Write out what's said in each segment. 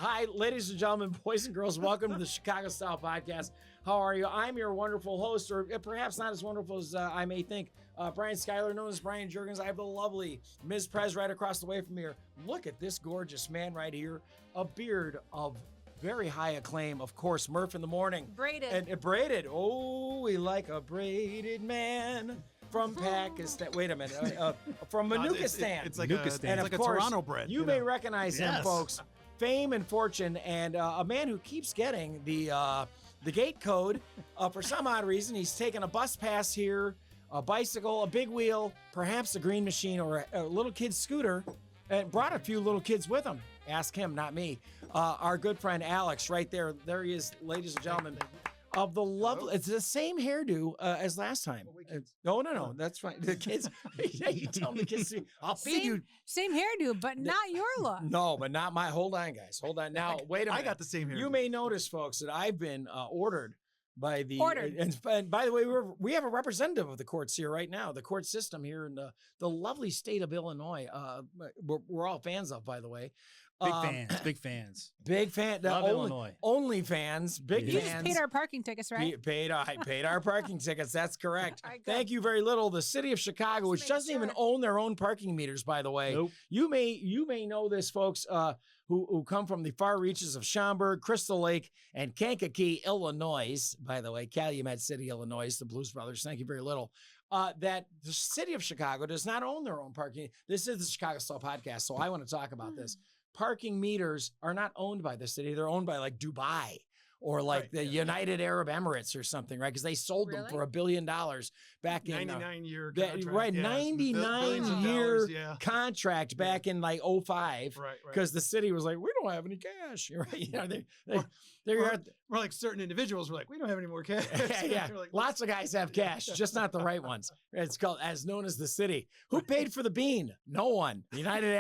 Hi, ladies and gentlemen, boys and girls. Welcome to the Chicago Style Podcast. How are you? I'm your wonderful host, or perhaps not as wonderful as I may think, Brian Schyler, known as Brian Jurgens. I have the lovely Ms. Prez right across the way from here. Look at this gorgeous man right here. A beard of very high acclaim, of course, Murph in the morning. Braided. And braided. Oh, we like a braided man. From Pakistan. Wait a minute. From Manukistan. It's like and a Toronto bread. You may recognize him, folks. Fame and fortune, and a man who keeps getting the gate code. For some odd reason, he's taken a bus pass here, a bicycle, a big wheel, perhaps a green machine or a little kid's scooter, and brought a few little kids with him. Ask him, not me. Our good friend Alex, right there. There he is, ladies and gentlemen. Of the lovely, it's the same hairdo as last time. No, that's fine. The kids, you tell them the kids, I'll feed you. Same hairdo, but not your look. No, but not my. Hold on, guys. Hold on. Now, wait a minute. I got the same hairdo. You may notice, folks, that I've been ordered by the. Ordered. And by the way, we have a representative of the courts here right now. The court system here in the lovely state of Illinois. We're all fans of, by the way. Big fans. Big fan. Love Illinois. Only fans. Big fans. You just paid our parking tickets, right? I paid our parking tickets. That's correct. Right, Thank you very little. The city of Chicago, which doesn't even own their own parking meters, by the way. Nope. You may know this, folks, who come from the far reaches of Schaumburg, Crystal Lake, and Kankakee, Illinois. By the way, Calumet City, Illinois, the Blues Brothers. Thank you very little. That the city of Chicago does not own their own parking. This is the Chicago Style Podcast, so I want to talk about this. Parking meters are not owned by the city. They're owned by like Dubai or like the United Arab Emirates or something, right? Because they sold them for $1 billion back in 99-year contract. Right, yeah, 99-year contract back in like 05. Right. Because the city was like, we don't have any cash. Right? You know, we're like certain individuals were like, we don't have any more cash. yeah. Like, lots of guys have cash, just not the right ones. It's called, as known as the city. Who paid for the bean? No one. The United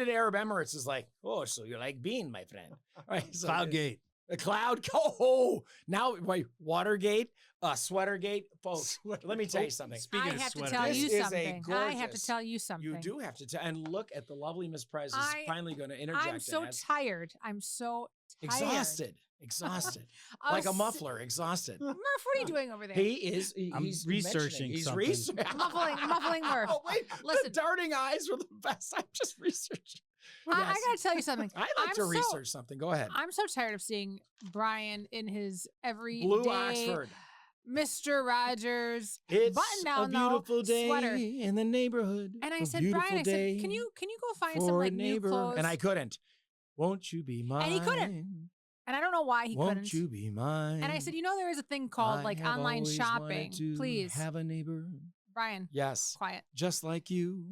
Arab Emirates is like, oh, so you like bean, my friend? Right. So, Cloudgate. The cloud. Oh, now wait, Watergate, Sweatergate, folks. Let me tell you something. I have to tell you something. I have to tell you something. You do have to tell. And look at the lovely Miss Prez is finally going to interject. I'm so tired. I'm so tired. Exhausted. Like a muffler, exhausted. Murph, what are you doing over there? He's researching something. Muffling Murph. Oh, wait. Listen. The darting eyes were the best. I'm just researching. Yes. I got to tell you something. I like to research something. Go ahead. I'm so tired of seeing Brian in his everyday Blue Oxford. Mr. Rogers It's button-down a beautiful day sweater in the neighborhood. And I said, Brian, can you go find some like new clothes? And I couldn't. Won't you be mine? And he couldn't. And I don't know why he couldn't. Won't you be mine? And I said, there is a thing called like online shopping. Please. Have a neighbor. Brian. Yes. Quiet. Just like you.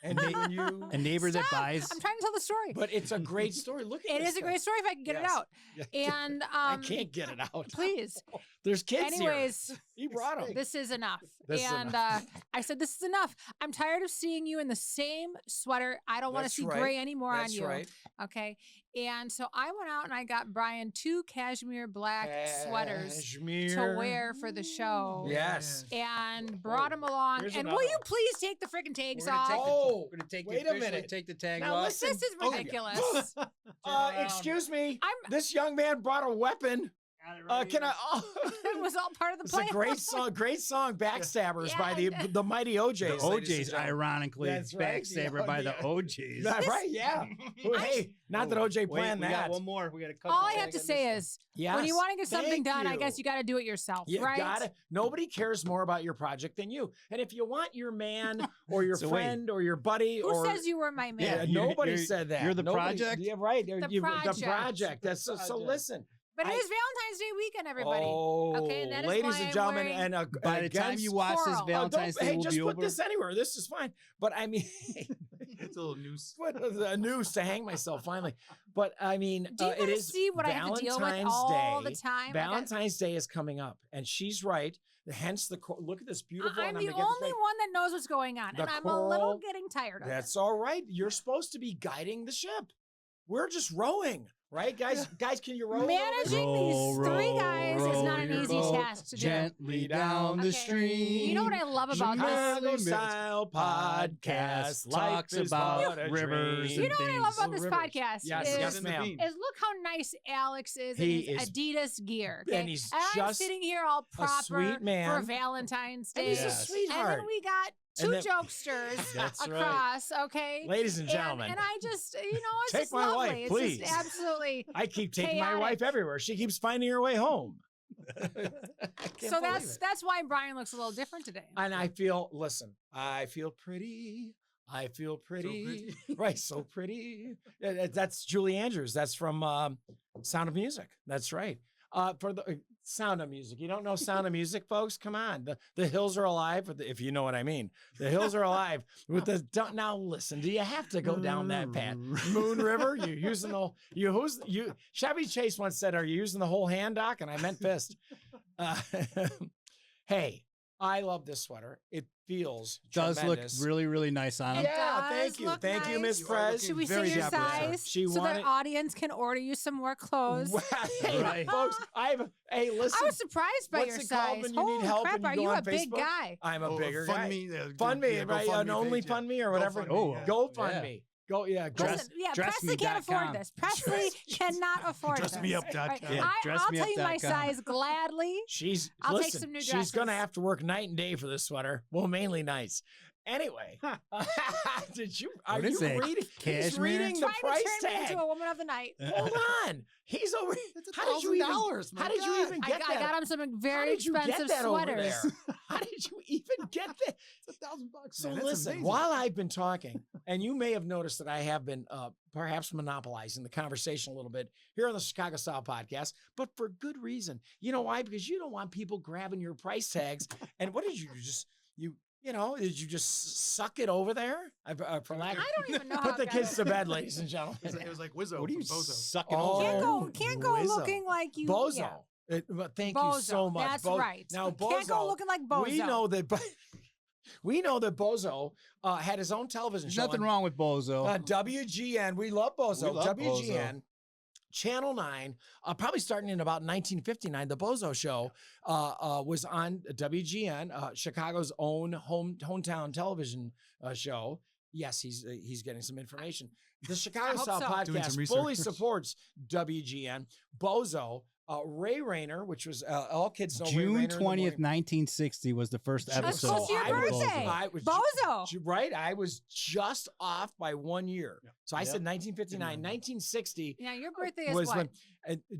And you. A neighbor that buys. I'm trying to tell the story. But it's a great story. Look at it. It is a great story if I can get it out. And I can't get it out. Please. There's kids Anyways, here. He brought them. This is enough. I said, this is enough. I'm tired of seeing you in the same sweater. I don't want to see gray anymore on you. Right. Okay. And so I went out and I got Brian 2 cashmere black sweaters to wear for the show. Yes. And brought them along. And will you please take the freaking tags off? We're going to take wait a minute. Take the tag now off. Listen. This is ridiculous. Excuse me. This young man brought a weapon. Can I? It was all part of the plan. It's a great song, "Backstabbers" by the mighty OJs. The OJs, ironically, backstabbed by the OJs. That's right. Yeah. Hey, not that OJ planned that. We got one more. We got to cut. All I have to say is, when you want to get something done, I guess you got to do it yourself, right? Got it. Nobody cares more about your project than you. And if you want your man or your friend or your buddy, who says you were my man? Yeah, nobody said that. You're the project. Yeah, right. The project. That's so. Listen. But it is Valentine's Day weekend, everybody. Oh, okay, and that is ladies and gentlemen, and by the time you watch this, Valentine's Day will be over. Just put this anywhere. This is fine. But I mean, it's a little noose. What a noose to hang myself finally. But I mean, do you guys see what I have to deal with all the time? Valentine's Day is coming up, and she's right. Hence the look at this beautiful. I'm the only one that knows what's going on, and I'm a little getting tired of it. That's all right. You're supposed to be guiding the ship. We're just rowing. Right, guys? Guys, can you roll? Managing these three guys is not an easy task to do. Gently down the stream. You know what I love about Chicago this? Style podcast talks about rivers. You know what I love about this rivers. podcast? Yes, ma'am. Is look how nice Alex is in his Adidas gear. Okay? And he's I'm just sitting here all proper sweet man. for Valentine's Day. And he's a sweetheart. And then we got two jokesters across, okay? Ladies and gentlemen. And I just, it's take just my lovely. wife, It's please. just absolutely I keep taking chaotic. my wife everywhere. She keeps finding her way home. So that's why Brian looks a little different today. And I feel pretty. I feel pretty. Right, so pretty. That's Julie Andrews. That's from Sound of Music. That's right. For the Sound of Music. You don't know Sound of Music, folks? Come on. The hills are alive, if you know what I mean. The hills are alive. Now listen, do you have to go down that path? Moon River? You're using Chevy Chase once said, "Are you using the whole hand, Doc?" And I meant fist. Hey, I love this sweater. It feels does tremendous. look really, really nice on him. Yeah, thank you. Thank you, Miss Prez. Should we say your size so that audience can order you some more clothes? Hey, folks, hey, listen. I was surprised by your size. When you Holy need help crap, and you are go you on a big Facebook? guy? I'm a bigger guy. Fund me, right? An only fund me or whatever. Go fund me. Go, yeah. Listen, Presley can't afford this. Presley cannot afford this. DressMeUp.com. I'll tell you my size gladly. I'll take some new dresses. She's going to have to work night and day for this sweater. Well, mainly nights. Anyway, are you reading? He's reading the price tag. Trying to turn me into a woman of the night. Hold on. He's over. How did you even get that? I got him some very expensive sweaters. How did you even get that? It's $1,000. So listen, while I've been talking, and you may have noticed that I have been perhaps monopolizing the conversation a little bit here on the Chicago Style Podcast, but for good reason. You know why? Because you don't want people grabbing your price tags. And what did you just did you just suck it over there? For lack of, I don't even know. Put the kids to bed, ladies and gentlemen. It was like Wizzo. What are you Bozo. sucking over? Can't go Wizzo. looking like you. Bozo. Yeah. Thank Bozo. you so much. That's right. Now, Bozo, can't go looking like Bozo. We know that Bozo had his own television show. Nothing wrong with Bozo. WGN. We love Bozo. We love WGN. Bozo. Channel 9, probably starting in about 1959, the Bozo Show was on WGN, Chicago's own hometown television show. Yes, he's getting some information. The Chicago Style Podcast fully supports WGN. Bozo, Ray Rayner, which was all kids know June Ray Rayner 20th, 1960 was the first episode. That's close to your birthday. Bozo. Right? I was just off by 1 year. Yeah. So I said 1959. 1960. Yeah, your birthday is what?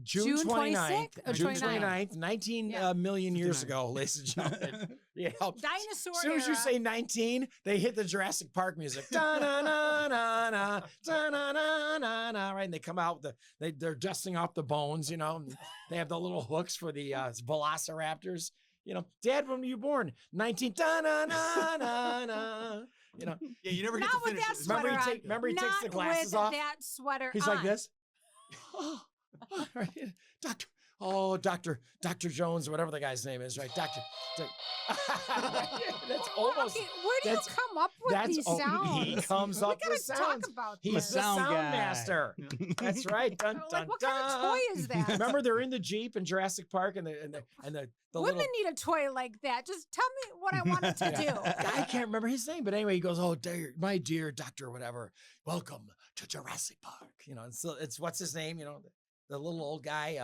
June 29th. June 29th. 19 million years ago, ladies and gentlemen. Yeah. Dinosaur As soon as you say 19, they hit the Jurassic Park music. Da-na-na-na-na, da-na-na-na-na, right? And they come out, they're dusting off the bones, They have the little hooks for the velociraptors. Dad, when were you born? 19. Da-na-na-na-na. Yeah, you never get Not to finish with that it. sweater Remember he takes the glasses Not off? with that sweater He's like this. Right. Dr. Jones, or whatever the guy's name is, right? Doctor. That's almost. Okay, where do you come up with these sounds? He comes up with sounds. Talk about He's this. the sound master. That's right. Dun, dun, what kind of toy is that? Remember, they're in the Jeep in Jurassic Park, and the women little... need a toy like that. Just tell me what I want it to do. I can't remember his name, but anyway, he goes, "Oh, my dear doctor, whatever. Welcome to Jurassic Park." It's what's his name? The little old guy.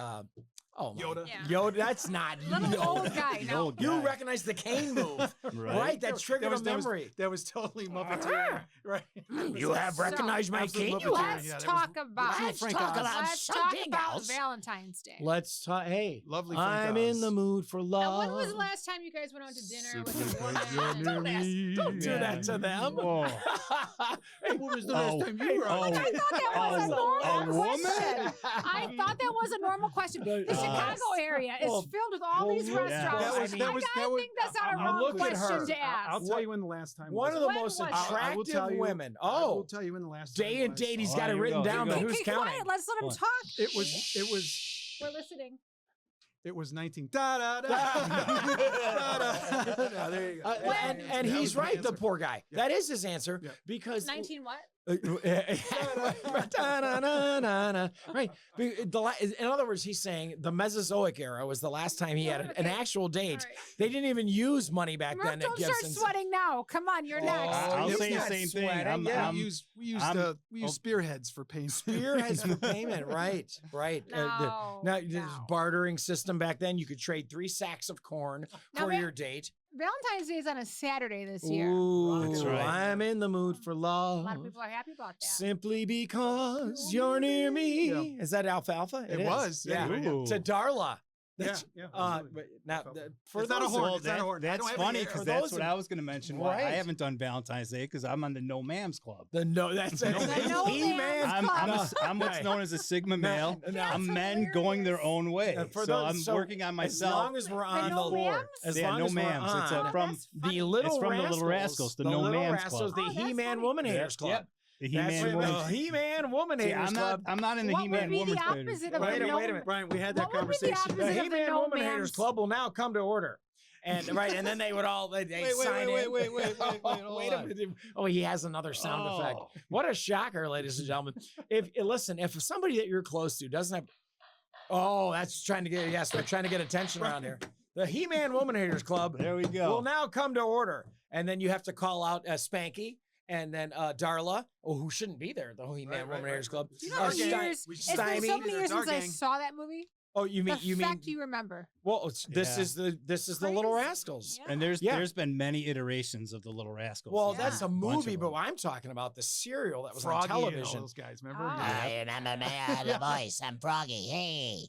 Yoda. Yeah. Yoda. That's not little Yoda. old guy. No. You recognize the cane move, right? That triggered a memory. That was totally Muppeteer, right? You have recognized my cane. Let's talk about else. Valentine's Day. Let's talk. Hey, lovely. I'm in the mood for love. Now, when was the last time you guys went out to dinner with a woman? Don't do that to them. Hey, when was the last time you were out? I thought that was a normal question. I thought that was a normal question. The Chicago area is filled with all these restaurants. I think that's not a wrong question to ask. I'll tell you when the last time. One of the most attractive women. I will tell you when the last time. Day and date. He's got it written down, but who's counting? Quiet. Let's let him talk. It was. We're listening. It was 19. Da da da. There you go. And he's right, the poor guy. Yeah. That is his answer because 19 what? Right. In other words, he's saying the Mesozoic era was the last time he had an actual date. Right. They didn't even use money back then. Don't start sweating now. Come on, you're next. I'll say the same thing. We use spearheads for payment. Spearheads for payment, right? Now, there's bartering system back then. You could trade 3 sacks of corn for your date. Valentine's Day is on a Saturday this year. Ooh, that's right. I'm in the mood for love. A lot of people are happy about that. Simply because you're near me. Yeah. Is that Alfalfa? It was. Yeah. To Darla. But now, for not a horn. That's funny because that's what I was going to mention. Why I haven't done Valentine's Day because I'm on the No Mams Club. That's it. I'm what's known as a Sigma male. I'm men going their own way. So I'm working on myself. As long as we're on the floor. No Mams. It's from the Little Rascals. The No Mams Club. The He-Man Woman Haters Club. The He-Man Woman Haters Club. I'm not in the He-Man Woman Haters. Wait a minute, Brian. We had that conversation. The He-Man Woman Haters Club will now come to order. And and then they would all sign in. Wait a minute. Oh, he has another sound effect. What a shocker, ladies and gentlemen. If somebody that you're close to doesn't have, that's trying to get we're trying to get attention around here. The He-Man Woman Haters Club. There we go. Will now come to order, and then you have to call out Spanky. And then Darla, who shouldn't be there, the He-Man Woman Haters Club. You know it's been so many years since I saw that movie. Oh, you mean you remember? Well, this is the Little Rascals. Yeah. And there's been many iterations of the Little Rascals. Well, that's a movie, but I'm talking about the serial that was on television. And those guys, remember? I remember the voice. I'm Froggy. Hey,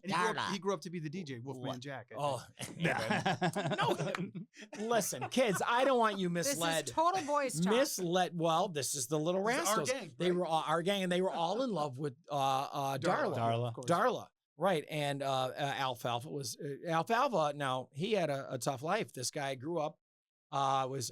he grew up to be the DJ, Wolfman Jack. No. Listen, kids, I don't want you misled. This is total boys talk. Well, this is the Little Rascals. Our gang, they were our gang, and they were all in love with Darla. Right, and Alfalfa was Alfalfa. Now he had a tough life. This guy grew up, was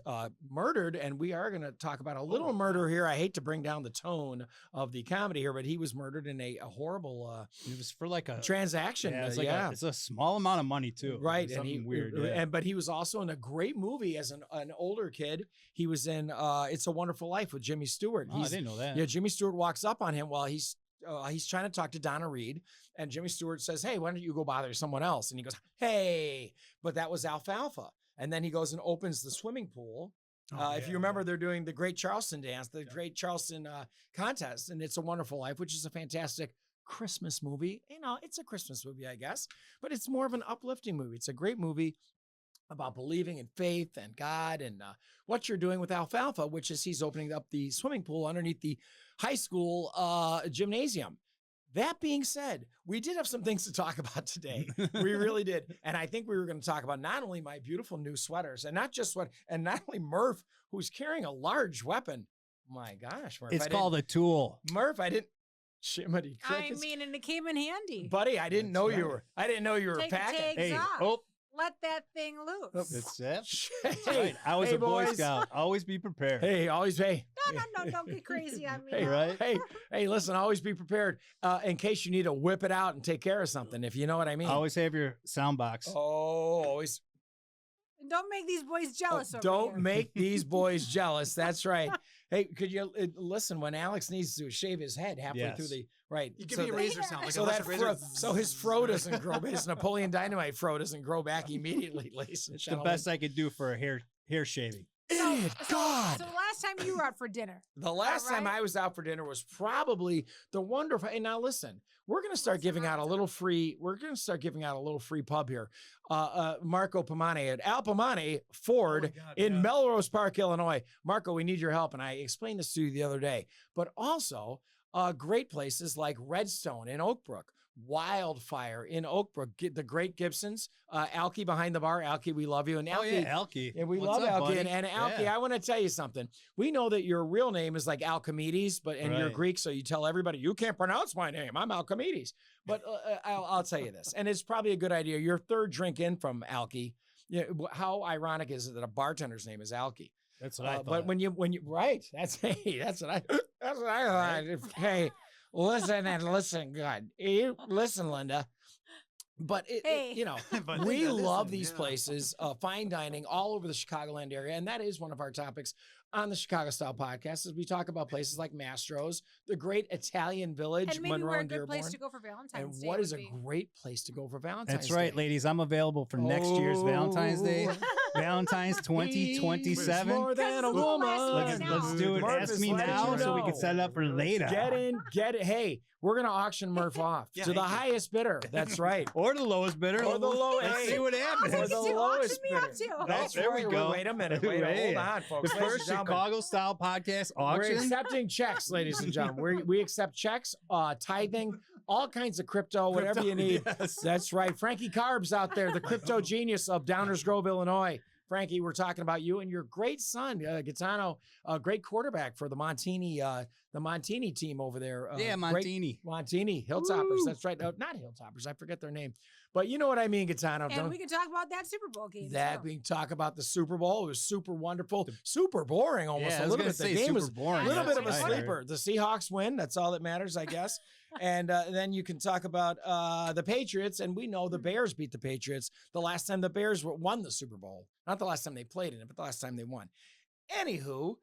murdered, and we are going to talk about a little murder here. I hate to bring down the tone of the comedy here, but he was murdered in a horrible. It was for like a transaction. Yeah, it's a small amount of money too. Right, and weird. But he was also in a great movie as an older kid. He was in It's a Wonderful Life with Jimmy Stewart. I didn't know that. Yeah, Jimmy Stewart walks up on him while he's trying to talk to Donna Reed, and Jimmy Stewart says, "Hey, why don't you go bother someone else?" And he goes, "Hey," but that was Alfalfa. And then he goes and opens the swimming pool. If you remember, they're doing the Great Charleston Dance, the Great Charleston contest, and It's a Wonderful Life, which is a fantastic Christmas movie. You know, it's a Christmas movie, I guess, but it's more of an uplifting movie. It's a great movie about believing in faith and God and what you're doing with Alfalfa, which is he's opening up the swimming pool underneath the high school gymnasium. That being said, we did have some things to talk about today. We really did. And I think we were going to talk about not only my beautiful new sweaters and not only Murph, who's carrying a large weapon. My gosh, Murph. It's called a tool. Murph, I didn't. Shimmy crickets. I mean, and it came in handy. Buddy, I didn't know you were packing. Hey, let that thing loose. That's it. Right. I was a Boy Scout. Always be prepared. Hey, always hey. No, don't get crazy on me. Hey, right? Hey, listen, always be prepared in case you need to whip it out and take care of something, if you know what I mean. Always have your sound box. Oh, always. Don't make these boys jealous over Don't here. make these boys jealous. That's right. Hey, could you listen when Alex needs to shave his head halfway through the right? You give me a razor sound, like so his fro doesn't grow. His Napoleon Dynamite fro doesn't grow back immediately, ladies and gentlemen. The best I could do for a hair shaving. Idiot, God. So the last time you were out for dinner. The last time I was out for dinner was probably the wonderful. And now listen, we're going to start giving out a little free. We're going to start giving out a little free pub here. Marco Pamani at Al Pamani Ford in Melrose Park, Illinois. Marco, we need your help. And I explained this to you the other day. But also great places like Redstone in Oak Brook. Wildfire in Oak Brook, the great Gibsons, Alki behind the bar. Alki, we love you. And Alki, Alki. And we love Alki. And Alki, I want to tell you something. We know that your real name is like Alchimedes, and you're Greek, so you tell everybody, you can't pronounce my name. I'm Alchimedes. But I'll tell you this, and it's probably a good idea. Your third drink in from Alki. How ironic is it that a bartender's name is Alki? That's what I thought. But when you right, that's what I thought. Hey. Listen, good. Listen, Linda. But we love these places, fine dining all over the Chicagoland area, and that is one of our topics on the Chicago Style Podcast is we talk about places like Mastro's, the great Italian village, and maybe Monroe we're a and good Dearborn. place to go for Valentine's and Day. what is a great place to go for Valentine's That's right, Day? ladies. I'm available for next year's Valentine's Day. Valentine's 2027. More than a woman. Let's do it. Murph Ask is me letting now you so we know. can set it up for later. Get it. Hey, we're going to auction Murph off to the highest bidder. That's right. Or the lowest bidder. Or the lowest. Let's see what happens. Or the lowest bidder. That's there we go. Wait a minute. Hold on, folks. The first Chicago Style Podcast We're auction. accepting checks, ladies and gentlemen. We accept checks, tithing, all kinds of crypto, whatever you need. Yes. That's right. Frankie Carbs out there, the crypto genius of Downers Grove, Illinois. Frankie, we're talking about you and your great son, Gaetano, a great quarterback for the Montini team over there. Montini. Montini, Hilltoppers. That's right. Not Hilltoppers. I forget their name. But you know what I mean, Gaetano. And we can talk about that Super Bowl game. We can talk about the Super Bowl. It was super wonderful. Super boring almost a little bit. The game was boring. a little bit of a sleeper. The Seahawks win. That's all that matters, I guess. And then you can talk about the Patriots. And we know the Bears beat the Patriots the last time the Bears won the Super Bowl. Not the last time they played in it, but the last time they won. Anywho,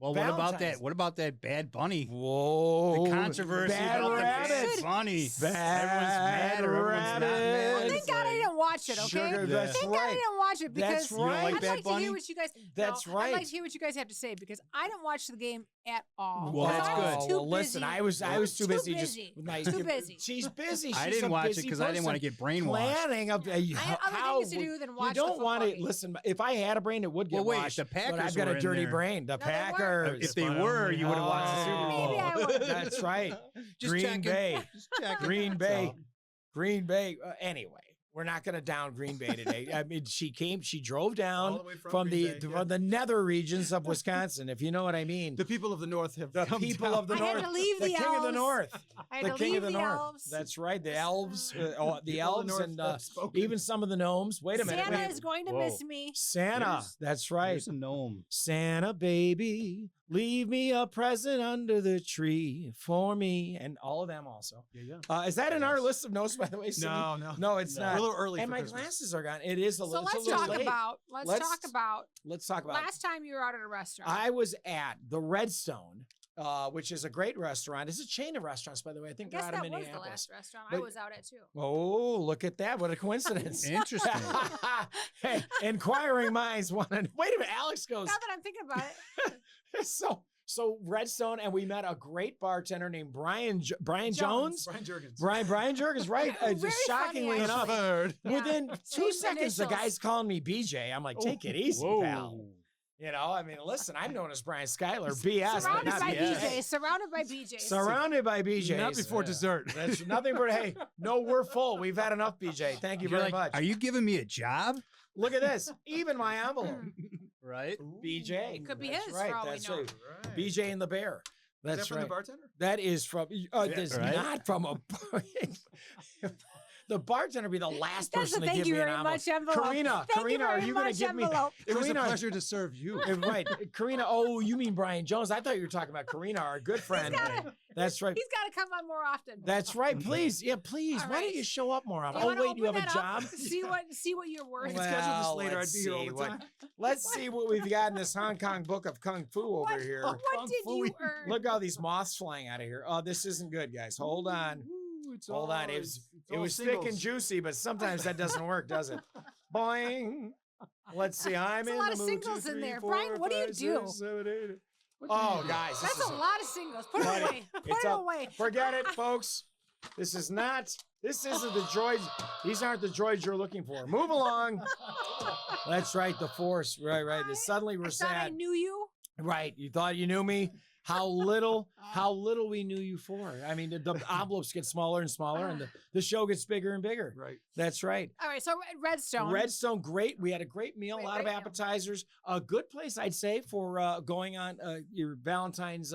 well, what about that Bad Bunny? Whoa. The controversy about the Bad Bunny. Everyone's mad or everyone's not mad. Well, thank God I didn't watch it, okay? Sugar, that's thank God I didn't watch it because That's right. You don't like I'd Bad like to Bunny? hear what you guys That's no, right. I'd like to hear what you guys have to say because I didn't watch the game at all. Well, that's I was good. too Well, listen, busy. I was too busy. Too busy. She's busy. I She's didn't a watch it busy because I didn't want to person. get brainwashed. Planning of I had other things to do than watch You don't the want football to game. listen. If I had a brain, it would get Well, wait, washed. the Packers but I've got were a in dirty there. brain. The No, they weren't. Packers. If they were, you would have watched the Super Bowl. Maybe I would. That's right. Just Green checking. Bay. Just checking. Green That's Bay. all. Green Bay. Anyway, we're not going to down Green Bay today. I mean, she drove down All the way from Green Bay, from the nether regions of Wisconsin, if you know what I mean. The people of the North have The come people down. of the I had North. to leave the the king of the elves. North. I had The to king leave of the North. elves. That's right. The elves, the People elves, of the North and have spoken. even some of the gnomes. Wait a minute. Santa wait. is going to Whoa. miss me. Santa. That's right. There's a gnome. Santa baby, leave me a present under the tree for me, and all of them also. Yeah. Is that in our list of notes, by the way? Cindy? No, it's We're not. a little early And for my Christmas. glasses are gone. It is a So little. let's it's a little talk late. about. Let's talk about. last time you were out at a restaurant. I was at the Redstone, which is a great restaurant. It's a chain of restaurants, by the way. I think I they're guess out of that was Minneapolis. the last restaurant I But- was out at too. Oh, look at that! What a coincidence! Interesting. Hey, inquiring minds want to. Wait a minute, Alex goes. Now that I'm thinking about it, So Redstone, and we met a great bartender named Brian Jones. Brian Jurgens. Brian Jurgens, right? Very Just shockingly funny, enough, Third. within Yeah. 2 Same seconds, the initials. guy's calling me BJ. I'm like, take it easy, pal. You know, I mean, listen, I'm known as Brian Schuyler, BS, but surrounded not by BS. BJs. Surrounded by BJs. Surrounded by BJs. Not before dessert. That's nothing but, hey, no, we're full. We've had enough, BJ. Thank you You're very like, much. are you giving me a job? Look at this. Even my envelope. Right. BJ. Could be That's his right. for all we That's know. right. BJ and the Bear. That's Is that from right. the bartender? That is from. That's right? not from a. The bartender be the last That's person the to thank give you me an very envelope. much envelope. Karina, Thank Karina, are very you going much to give me? envelope. It was a Karina, pleasure to serve you. Right, Karina. Oh, you mean Brian Jones? I thought you were talking about Karina, our good friend. That's right. He's got to come on more often. That's right. Please, yeah, please. All Why don't right. you show up more often? You Oh wanna wait, you have open a that up? job. See what you're worth. I could schedule this Well, later. I'd let's be here all see the what- time. Let's see what we've got in this Hong Kong book of Kung Fu over What, here. what did you earn? Look how these moths flying out of here. Oh, this isn't good, guys. Hold on. Hold on. It was thick and juicy, but sometimes that doesn't work, does it? Boing. Let's see. I'm There's in a lot the of mood. singles 2, 3, in there. 4, Brian, what do you 5, do? 6, 7, 8. Oh, guys, this That's is a lot of singles. Put Buddy, it away. Put it's it up. away. Forget it, folks. This isn't the droids. These aren't the droids you're looking for. Move along. That's right, the Force. Right. Suddenly we're I thought I sad. knew you. Right. You thought you knew me? How little we knew you for. I mean, the envelopes get smaller and smaller, and the show gets bigger and bigger. Right. That's right. All right, so Redstone. Redstone, great. We had a great meal, a lot of Great meal. appetizers. A good place, I'd say, for going on your Valentine's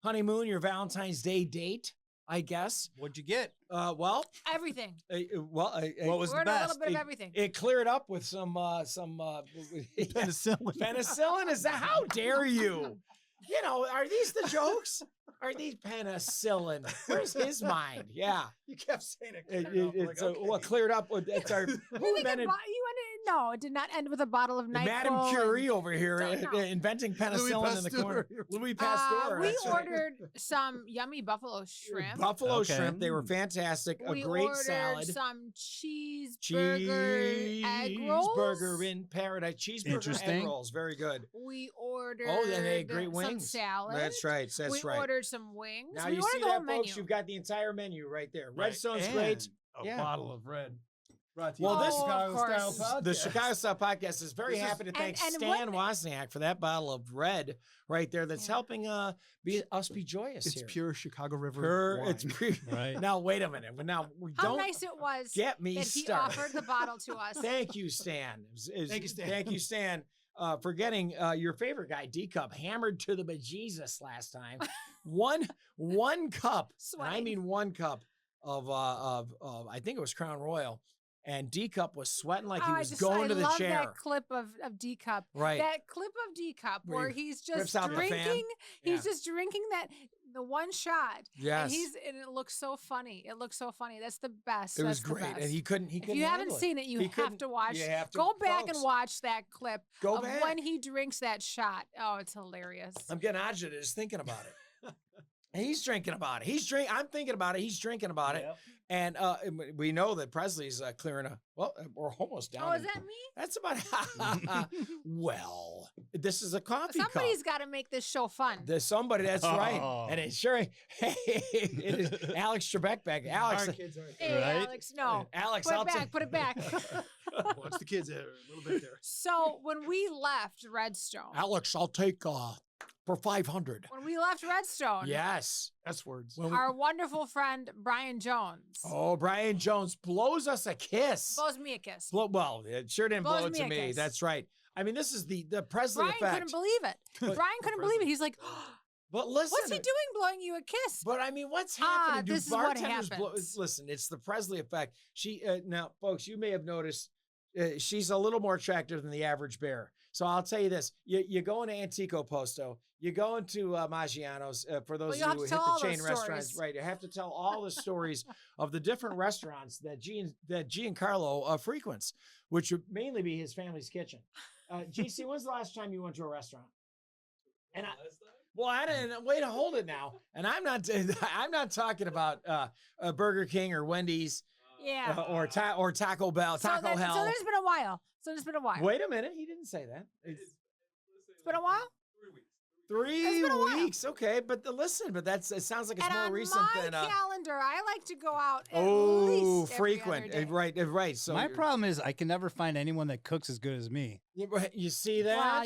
honeymoon, your Valentine's Day date, I guess. What'd you get? Well, Everything. what was We're the in a best? little bit of everything. It cleared up with some Penicillin. penicillin. Is that? How dare you? You know, are these the jokes? Are these penicillin? Where's his mind? Yeah. You kept saying it. It's well cleared up. It's our who You ended invented. in No, it did not end with a bottle of NyQuil. Madame Curie over here inventing penicillin in the corner. Louis Pasteur. We ordered some yummy buffalo shrimp. Buffalo shrimp. They were fantastic. We a great ordered salad. Some cheeseburger egg rolls. Cheeseburger in paradise. Cheeseburger egg rolls. Very good. We ordered and they had great wings. Some salad. That's right. We ordered some wings. Now we you see that, folks? You've got the entire menu right there. Redstone's great. A bottle of red. Well, this Chicago Style Podcast. The Chicago Style Podcast is very happy to thank Stan Wozniak for that bottle of red right there. That's helping us be joyous. It's here. Pure Chicago River wine. It's pure. Right. Now wait a minute. Now we How don't. nice it was get me that started. he offered the bottle to us. Thank you, Stan. Thank you, Stan. Thank you, Stan. For getting your favorite guy, D-Cup, hammered to the bejesus last time. one cup, I mean 1 cup of I think it was Crown Royal. And D-Cup was sweating like he was going to the chair. I love that clip of D-Cup. Right. That clip of D-Cup where he's just drinking. He's just drinking the one shot. Yes. And it looks so funny. It looks so funny. That's the best. It was great. And he couldn't If you haven't seen it, you have to watch. Go back and watch that clip of when he drinks that shot. Oh, it's hilarious. I'm getting agitated just thinking about it. And he's drinking about it. I'm thinking about it. He's drinking about it. And we know that Presley's clearing we're almost down. Oh, is that me? That's about well, this is a coffee cup. Somebody's got to make this show fun. There's somebody, that's right. And it sure, hey, it is Alex Trebek back. Alex. Alex, no. Alex, put it back. Watch the kids there, a little bit there. So when we left Redstone. Alex, I'll take for 500. When we left Redstone. Yes. S words. Our wonderful friend, Brian Jones. Oh, Brian Jones blows us a kiss. Blows me a kiss. Well, it sure didn't blow it to me. That's right. I mean, this is the Presley effect. Brian couldn't believe it. Brian couldn't believe it. He's like, but listen. What's he doing blowing you a kiss? But I mean, what's happening? This is what happens. Listen, it's the Presley effect. She now, folks, you may have noticed she's a little more attractive than the average bear. So I'll tell you this: you go into Antico Posto, you go into Maggiano's. For those of you who hit the chain restaurants, right? You have to tell all the stories of the different restaurants that Giancarlo frequents, which would mainly be his family's kitchen. GC, when's the last time you went to a restaurant? And I didn't wait to hold it now. And I'm not talking about Burger King or Wendy's. Yeah. Or Taco Bell, Taco Hell. So there's been a while. Wait a minute. He didn't say that. It's been a while? 3 weeks. Okay. But it sounds like it's more recent than. On my calendar, I like to go out at least frequent. Every other day. Right. So my problem is I can never find anyone that cooks as good as me. You see that? Well,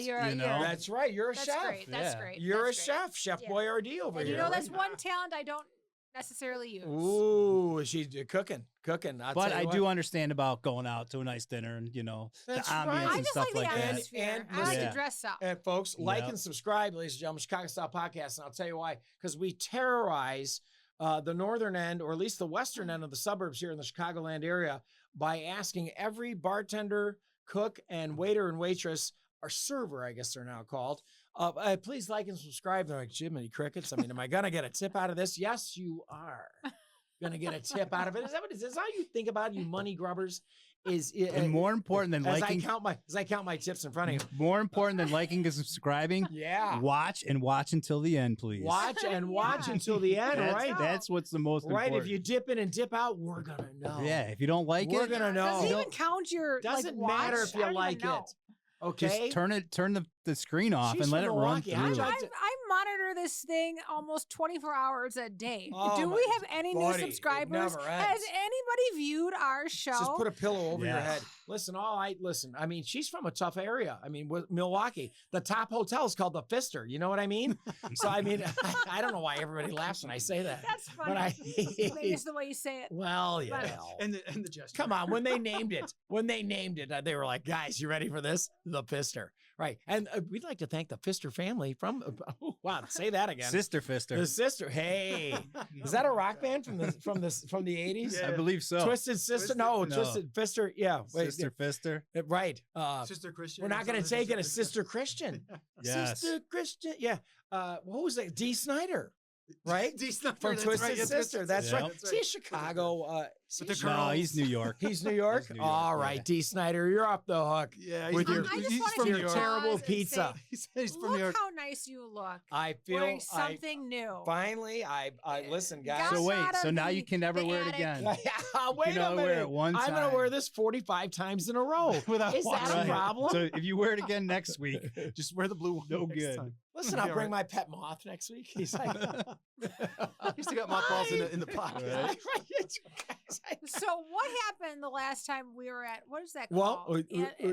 that's right. You're a chef. Great. That's great. You're a chef. Chef Boyardee over here. You know, that's one talent I don't necessarily use. Ooh, she's cooking. But I do understand about going out to a nice dinner and, that's the ambience right. and stuff like that. And I like to dress up. And folks, like and subscribe, ladies and gentlemen, Chicago Style Podcast. And I'll tell you why. Because we terrorize the northern end, or at least the western end of the suburbs here in the Chicagoland area, by asking every bartender, cook, and waiter and waitress, or server, I guess they're now called, please like and subscribe. They're like, Jiminy Crickets. I mean, am I going to get a tip out of this? Yes, you are going to get a tip out of it. Is that what it is? Is how you think about it, you money grubbers? And more important than liking. As I count my tips in front of you. More important than liking and subscribing. Yeah. Watch until the end, please. Watch until the end, right? That's what's the most important. Right. If you dip in and dip out, we're going to know. Yeah. If you don't like we're going to know. Does it even count your Doesn't watch? matter if you like it. Okay. Just turn the screen off and let it run through. I monitor this thing almost 24 hours a day. Oh, do we have any new subscribers? Never ends. Has anybody viewed our show? Just put a pillow over your head. Listen. I mean, she's from a tough area. I mean, Milwaukee. The top hotel is called the Pfister. You know what I mean? So I mean, I don't know why everybody laughs when I say that. That's funny. Maybe it's the way you say it. Well, and the gesture. Come on, when they named it, they were like, guys, you ready for this? The Pfister. Right. And we'd like to thank the Pfister family from, say that again. Sister Pfister. The Sister. Hey, is that a rock band from the 80s? Yeah. I believe so. Twisted Sister. No, Twisted Pfister. Yeah. Wait, Sister Pfister. Right. Sister Christian. We're not going to take it as Sister Christian. Yes. Sister Christian. Yeah. What was it? Dee Snider. Right? D. Snider, from Twisted right. Sister. That's right. See, Chicago, No, he's New York. He's New York? New York, All right, D. Snyder, you're off the hook. Yeah, with your, he's from your terrible say, pizza. He's from look New York. how nice you look. I feel wearing something new. Finally, I listen, guys. So wait, so now you can never wear it again. Wait a minute. Wear it one I'm time. going to wear this 45 times in a row. Is that a problem? So if you wear it again next week, just wear the blue one. no next good. time. Listen, I'll bring my pet moth next week. He's like, he's still got mothballs in the pot. Right. So what happened the last time we were at? What is that well, called?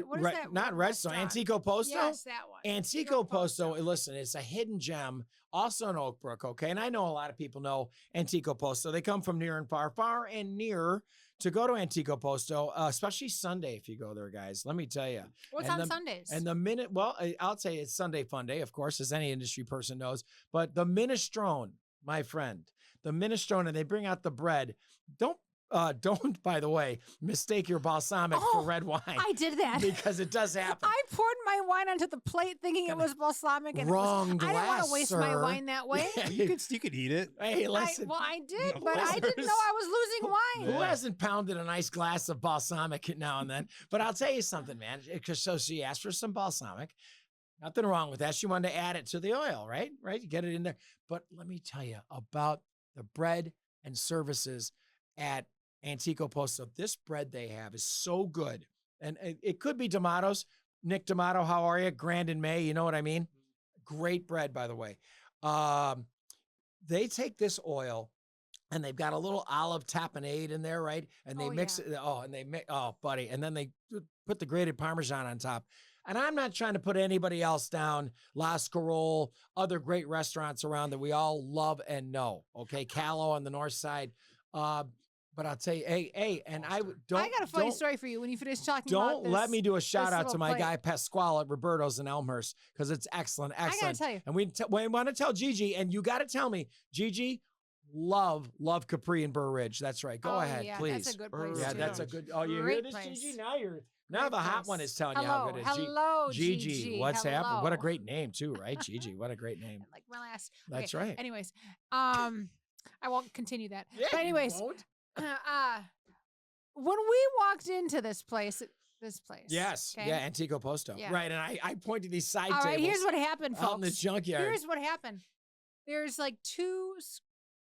What is that? not Resto, Antico Posto. Yes, that one. Antico Posto. Listen, it's a hidden gem, also in Oak Brook. Okay, and I know a lot of people know Antico Posto. They come from near and far and near to go to Antico Posto, especially Sunday if you go there, guys. Let me tell you. What's on Sundays? And the minute, well, I'll say it's Sunday Fun Day, of course, as any industry person knows. But the minestrone, my friend, the minestrone, and they bring out the bread. Don't, by the way, mistake your balsamic for red wine. I did that. Because it does happen. I poured my wine onto the plate thinking it was balsamic. And Wrong glass, I didn't want to waste my wine that way. You could eat it. Hey, listen. I did, but I didn't know I was losing wine. Who hasn't pounded a nice glass of balsamic now and then? But I'll tell you something, man. So she asked for some balsamic. Nothing wrong with that. She wanted to add it to the oil, right? Right? You get it in there. But let me tell you about the bread and services at Antico Posto. This bread they have is so good. And it could be D'Amato's. Nick D'Amato, how are you? Grand in May, you know what I mean? Great bread, by the way. They take this oil and they've got a little olive tapenade in there, right? And they mix it. Buddy. And then they put the grated Parmesan on top. And I'm not trying to put anybody else down. La Scarole, other great restaurants around that we all love and know. Okay, Callow on the north side. But I'll tell you, and I got a funny story for you when you finish talking about this. Don't let me do a shout out to my guy Pasquale at Roberto's in Elmhurst because it's excellent. I gotta tell you. And we want to tell Gigi, and you got to tell me, Gigi, love Capri and Burr Ridge. That's right. Go ahead, please. That's a good place. Yeah, that's a good. Oh, you hear this, Gigi? Now the hot one is telling you how good it is. Hello, Gigi. What's happening? What a great name too, right? Gigi. What a great name. Like my last. That's right. Anyways, I won't continue that. Yeah, but anyways, when we walked into this place. Yes. Okay? Yeah, Antico Posto. Yeah. Right. And I pointed these side tables. All right, here's what happened, folks. Out in the junkyard. Here's what happened. There's like two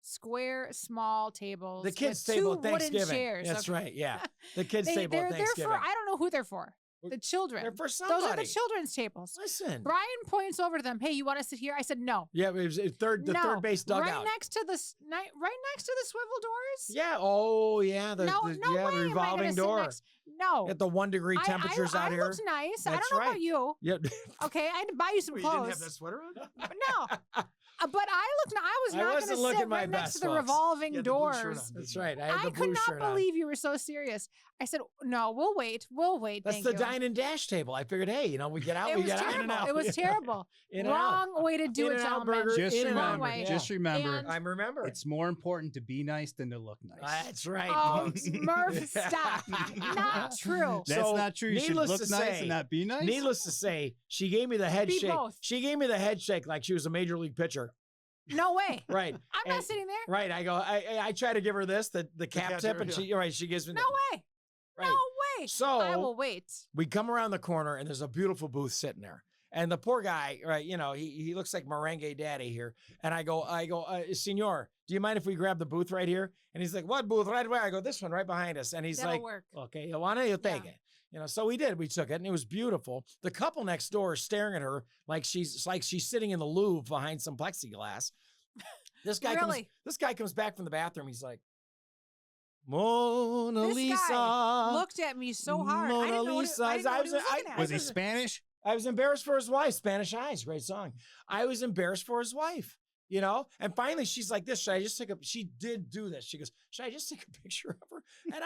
square, small tables. The kids' table at Thanksgiving. Wooden chairs. That's right. Yeah. The kids' table at Thanksgiving. They're for, I don't know who they're for. The children. They're for somebody. Those are the children's tables. Listen. Brian points over to them. Hey, you want to sit here? I said no. Yeah, it was the third base dugout. Right next to the swivel doors. Yeah. Oh, yeah. The revolving door. No. At the 1 degree temperatures out here. It looks nice. I don't know about you. Yep. Okay, I had to buy you some clothes. You didn't have that sweater on? No. But I was not going to sit right next to the revolving doors. That's right. I could not believe you were so serious. I said, no, we'll wait. We'll wait. That's the dine and dash table. I figured, hey, we get out, we get out and out. It was terrible. Wrong way to do it, gentlemen. Just remember. I remember. It's more important to be nice than to look nice. That's right. Oh, Murph, stop. Not true. That's not true. You should look nice and not be nice. Needless to say, she gave me the head shake. Both. She gave me the head shake like she was a major league pitcher. No way. Right. I'm not sitting there. Right. I go, I try to give her this, the cap tip, and she gives me no way. Right. No way. So I will wait. We come around the corner and there's a beautiful booth sitting there. And the poor guy, right, he looks like merengue daddy here. And I go, Senor, do you mind if we grab the booth right here? And he's like, what booth? Right where? I go, this one right behind us. And he's That'll like, work. Okay, you want it? You'll take it. So we did. We took it, and it was beautiful. The couple next door is staring at her like she's sitting in the Louvre behind some plexiglass. This guy comes back from the bathroom. He's like, Mona Lisa. This guy looked at me so hard. Mona Lisa. Was he Spanish? I was embarrassed for his wife. Spanish Eyes, great song. I was embarrassed for his wife. And finally she's like this. She did do this. She goes, should I just take a picture of her? And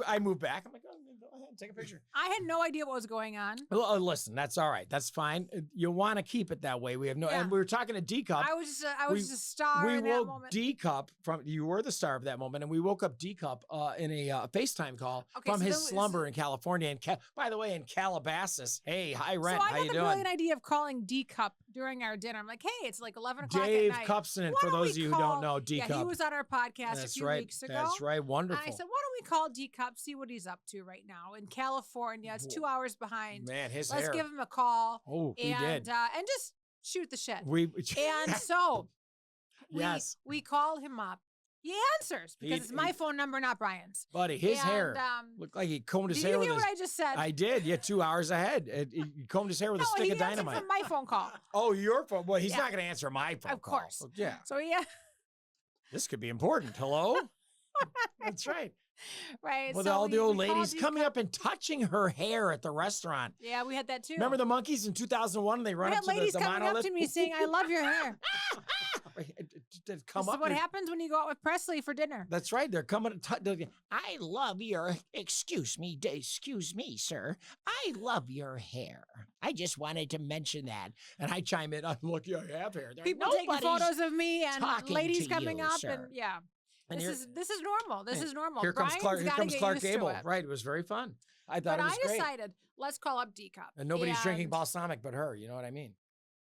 I moved back. I'm like, oh, go ahead, take a picture. I had no idea what was going on. Well, listen, that's all right. That's fine. You want to keep it that way. We have and we were talking to D-Cup. I was just a star in that moment. We woke D-Cup you were the star of that moment. And we woke up D-Cup in a FaceTime call from his slumber in California. And by the way, in Calabasas. Hey, high rent. So I how you got the doing? brilliant idea of calling D-Cup during our dinner. I'm like, hey, it's like 11 o'clock at night. Cups, and for those of you who don't know, D Cup. Yeah, he was on our podcast a few weeks ago. That's right. Wonderful. And I said, why don't we call D Cup, see what he's up to right now in California? It's 2 hours behind. Man, his Let's hair. give him a call. Oh, we did. And just shoot the shit. And so we call him up. He answers because it's my phone number, not Brian's. Buddy, his hair looked like he combed his hair with Did you hear what I just said? I did. Yeah, 2 hours ahead. He combed his hair with a stick of dynamite. From my phone call. Oh, your phone. Well, he's not going to answer my phone call. Of course. Well, yeah. So This could be important. Hello? That's right. Right. With all the old ladies coming up and touching her hair at the restaurant. Yeah, we had that too. Remember the monkeys in 2001? They run up to the monolith. We had ladies coming up to me saying, I love your hair. This is what happens when you go out with Presley for dinner. That's right. They're coming to I love your, excuse me, sir. I love your hair. I just wanted to mention that. And I chime in, I'm lucky I have hair. People taking photos of me and ladies coming up sir. and And this is normal. This is normal. Here comes Clark Gable. Right. It was very fun. I thought it was great. But I decided, let's call up D Cup. And nobody's drinking balsamic but her. You know what I mean?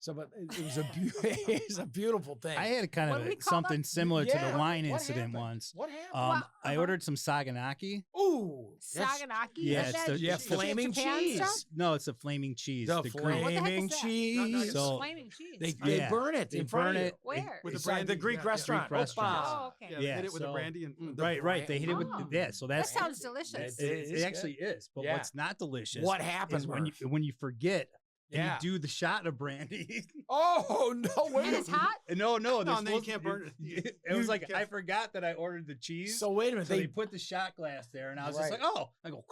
So, but it was a beautiful thing. I had kind of something similar to the wine incident once. What happened? I ordered some saganaki. Ooh, saganaki. Yeah, it's flaming cheese. No, it's a flaming cheese. The flaming cheese. So flaming cheese. They burn it. They burn it. Where? With the brandy. The Greek restaurant. Oh, okay. Yeah, they hit it with the brandy and right. They hit it with so that sounds delicious. It actually is. But what's not delicious? What happens when you forget? And you do the shot of brandy. Oh, no way. And it's hot? No. Then you can't burn it. It was like, I forgot that I ordered the cheese. So wait a minute. So they put the shot glass there, and I was just like, oh. I go,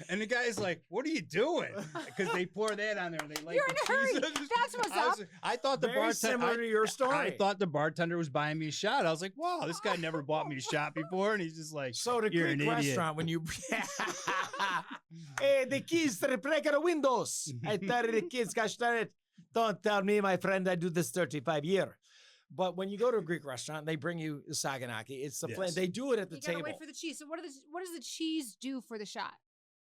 and the guy's like, what are you doing? Because they pour that on there, and they like You're in a hurry. That's what's up. I thought the bartender. Similar to your story. I thought the bartender was buying me a shot. I was like, wow, this guy never bought me a shot before. And he's just like, so the you're Greek an restaurant, when you. Hey, the keys to the break the windows. I tell the kids, gosh darn it. Don't tell me, my friend, I do this 35 years. But when you go to a Greek restaurant, they bring you the saganaki. It's the flame. They do it at the table. You gotta wait for the cheese. So what does the chease do for the shot?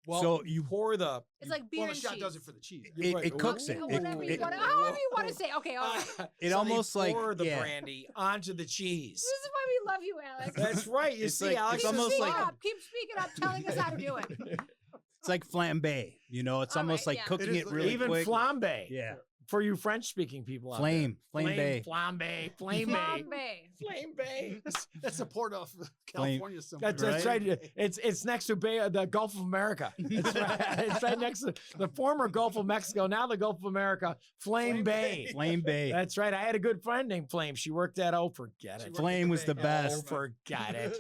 Well, so you pour the. It's like beer and cheese. The shot does it for the cheese. It cooks it. However you want to say. Okay. It almost like pour the brandy onto the cheese. This is why we love you, Alex. That's right. You see, Alex. It's almost like keep speaking up, telling us how to do it. It's like flambe. You know, it's almost like cooking it really quick. Even flambe. Yeah. For you French-speaking people, flambe. Flambe. That's a port of California somewhere. That's right. It's next to the Gulf of America. It's right next to the former Gulf of Mexico, now the Gulf of America. Flame Bay. That's right. I had a good friend named Flame. She worked at forget it. Flame was the best. Oh, forget it.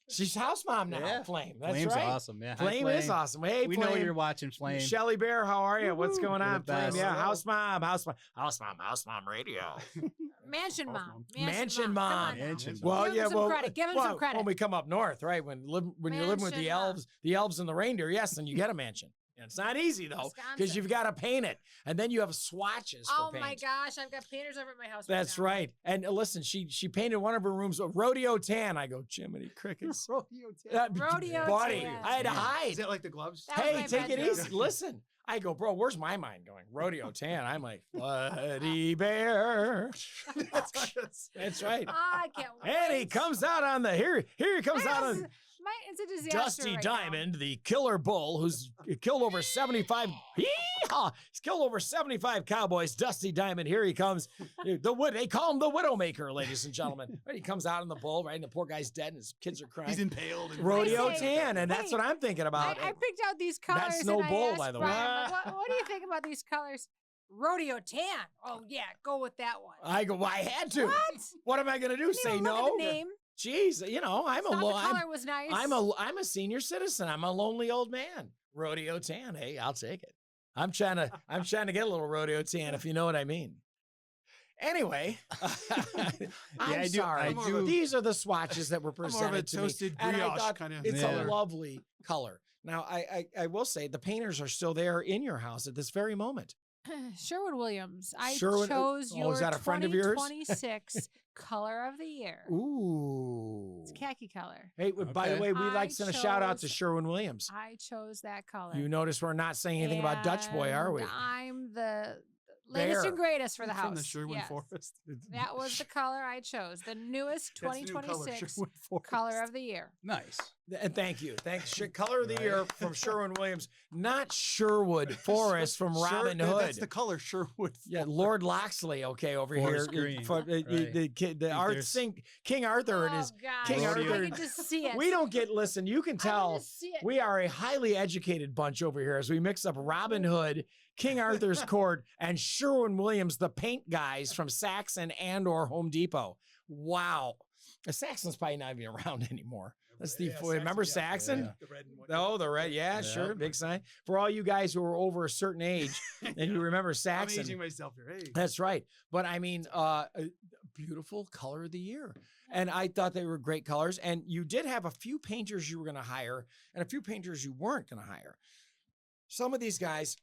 She's house mom now. Yeah. Flame. That's Flame's right. awesome. Yeah. Flame is awesome. Hey, we Flame. know you're watching Flame. Shelly Bear, how are you? What's going on, Flame? Best. Yeah, house mom radio. Mansion mom. Well, give him some credit. Give him some credit. When we come up north, right? When you're living with the elves and the reindeer, yes, then you get a mansion. It's not easy though, because you've got to paint it, and then you have swatches. Oh for paint. My gosh, I've got painters over at my house. That's right. And listen, she painted one of her rooms a rodeo tan. I go, Jiminy Crickets. Rodeo tan. Buddy, tan. I had to hide. Is that like the gloves? Hey, take it easy. Listen. I go, bro, where's my mind going? Rodeo tan. I'm like, Bloody Bear. That's right. I can't wait. And he comes out on the here he comes out on it's a disaster. Dusty Diamond, the killer bull, who's killed over 75. He's killed over 75 cowboys. Dusty Diamond, here he comes. They call him the Widowmaker, ladies and gentlemen. Right, he comes out on the bull, right? And the poor guy's dead, and his kids are crying. He's impaled. Rodeo tan, and that's what I'm thinking about. I picked out these colors. That's no bull, by the way. What do you think about these colors? Rodeo tan. Oh yeah, go with that one. I go. Well, I had to. What am I going to do? Say no? Look at the name. Jeez, I'm the color was nice. I'm a senior citizen. I'm a lonely old man. Rodeo tan. Hey, I'll take it. I'm trying to get a little rodeo tan, if you know what I mean. Anyway, I'm sorry. I do. These are the swatches that were presented to me. Toasted brioche kind of. It's a lovely color. Now, I will say the painters are still there in your house at this very moment. Sherwood Williams. I chose your is that a friend of yours? 2026 color of the year. Ooh. It's khaki color. Hey, by the way, we'd like to send a shout out to Sherwin Williams. I chose that color. You notice we're not saying anything about Dutch Boy, are we? I'm the Latest and greatest for the house. From the Sherwood Forest. That was the color I chose. The newest 2026 color of the year. Nice. And thank you. Thanks. Color of the year from Sherwin-Williams, not Sherwood Forest from Robin Hood. That's the color, Sherwood. Yeah, Lord Loxley. Okay, over here. The art sing King Arthur and his King Arthur. I can just see it. We don't get. Listen, you can tell we are a highly educated bunch over here as we mix up Robin Hood, King Arthur's Court, and Sherwin-Williams, the paint guys from Saxon and/or Home Depot. Wow, Saxon's probably not even around anymore. That's the remember Saxon? Yeah. The red and white. Oh, the red. Yeah, sure. Big sign. For all you guys who are over a certain age and you remember Saxon. I'm aging myself here. Hey. That's right. But I mean, beautiful color of the year. And I thought they were great colors. And you did have a few painters you were going to hire and a few painters you weren't going to hire. Some of these guys.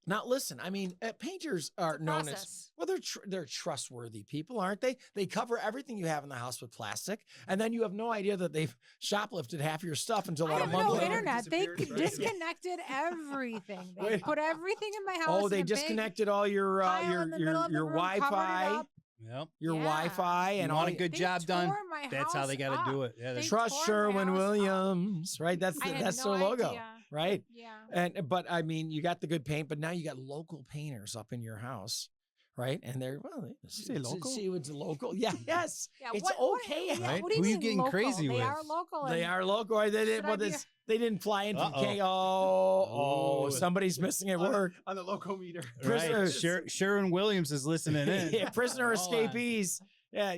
Now, listen, I mean, painters are known as, well, they're trustworthy people, aren't they? They cover everything you have in the house with plastic, and then you have no idea that they've shoplifted half of your stuff until about a month later. Internet. They disconnected everything. They put everything in my house. Oh, they disconnected all your Wi-Fi. Yep. Your Wi-Fi and all. Want a good job done? That's how they got to do it. Yeah, trust Sherwin-Williams, right? That's their logo, right? Yeah. But I mean, you got the good paint, but now you got local painters up in your house, right? And they're say local. See what's local? Yeah, yes. Yeah, it's okay. Right? What do Who are you mean getting local? crazy with? They are local. They are local. They didn't fly in from K. Oh, somebody's missing at work on the locometer. Right. Sherwin-Williams is listening in. Yeah, prisoner escapees. Yeah,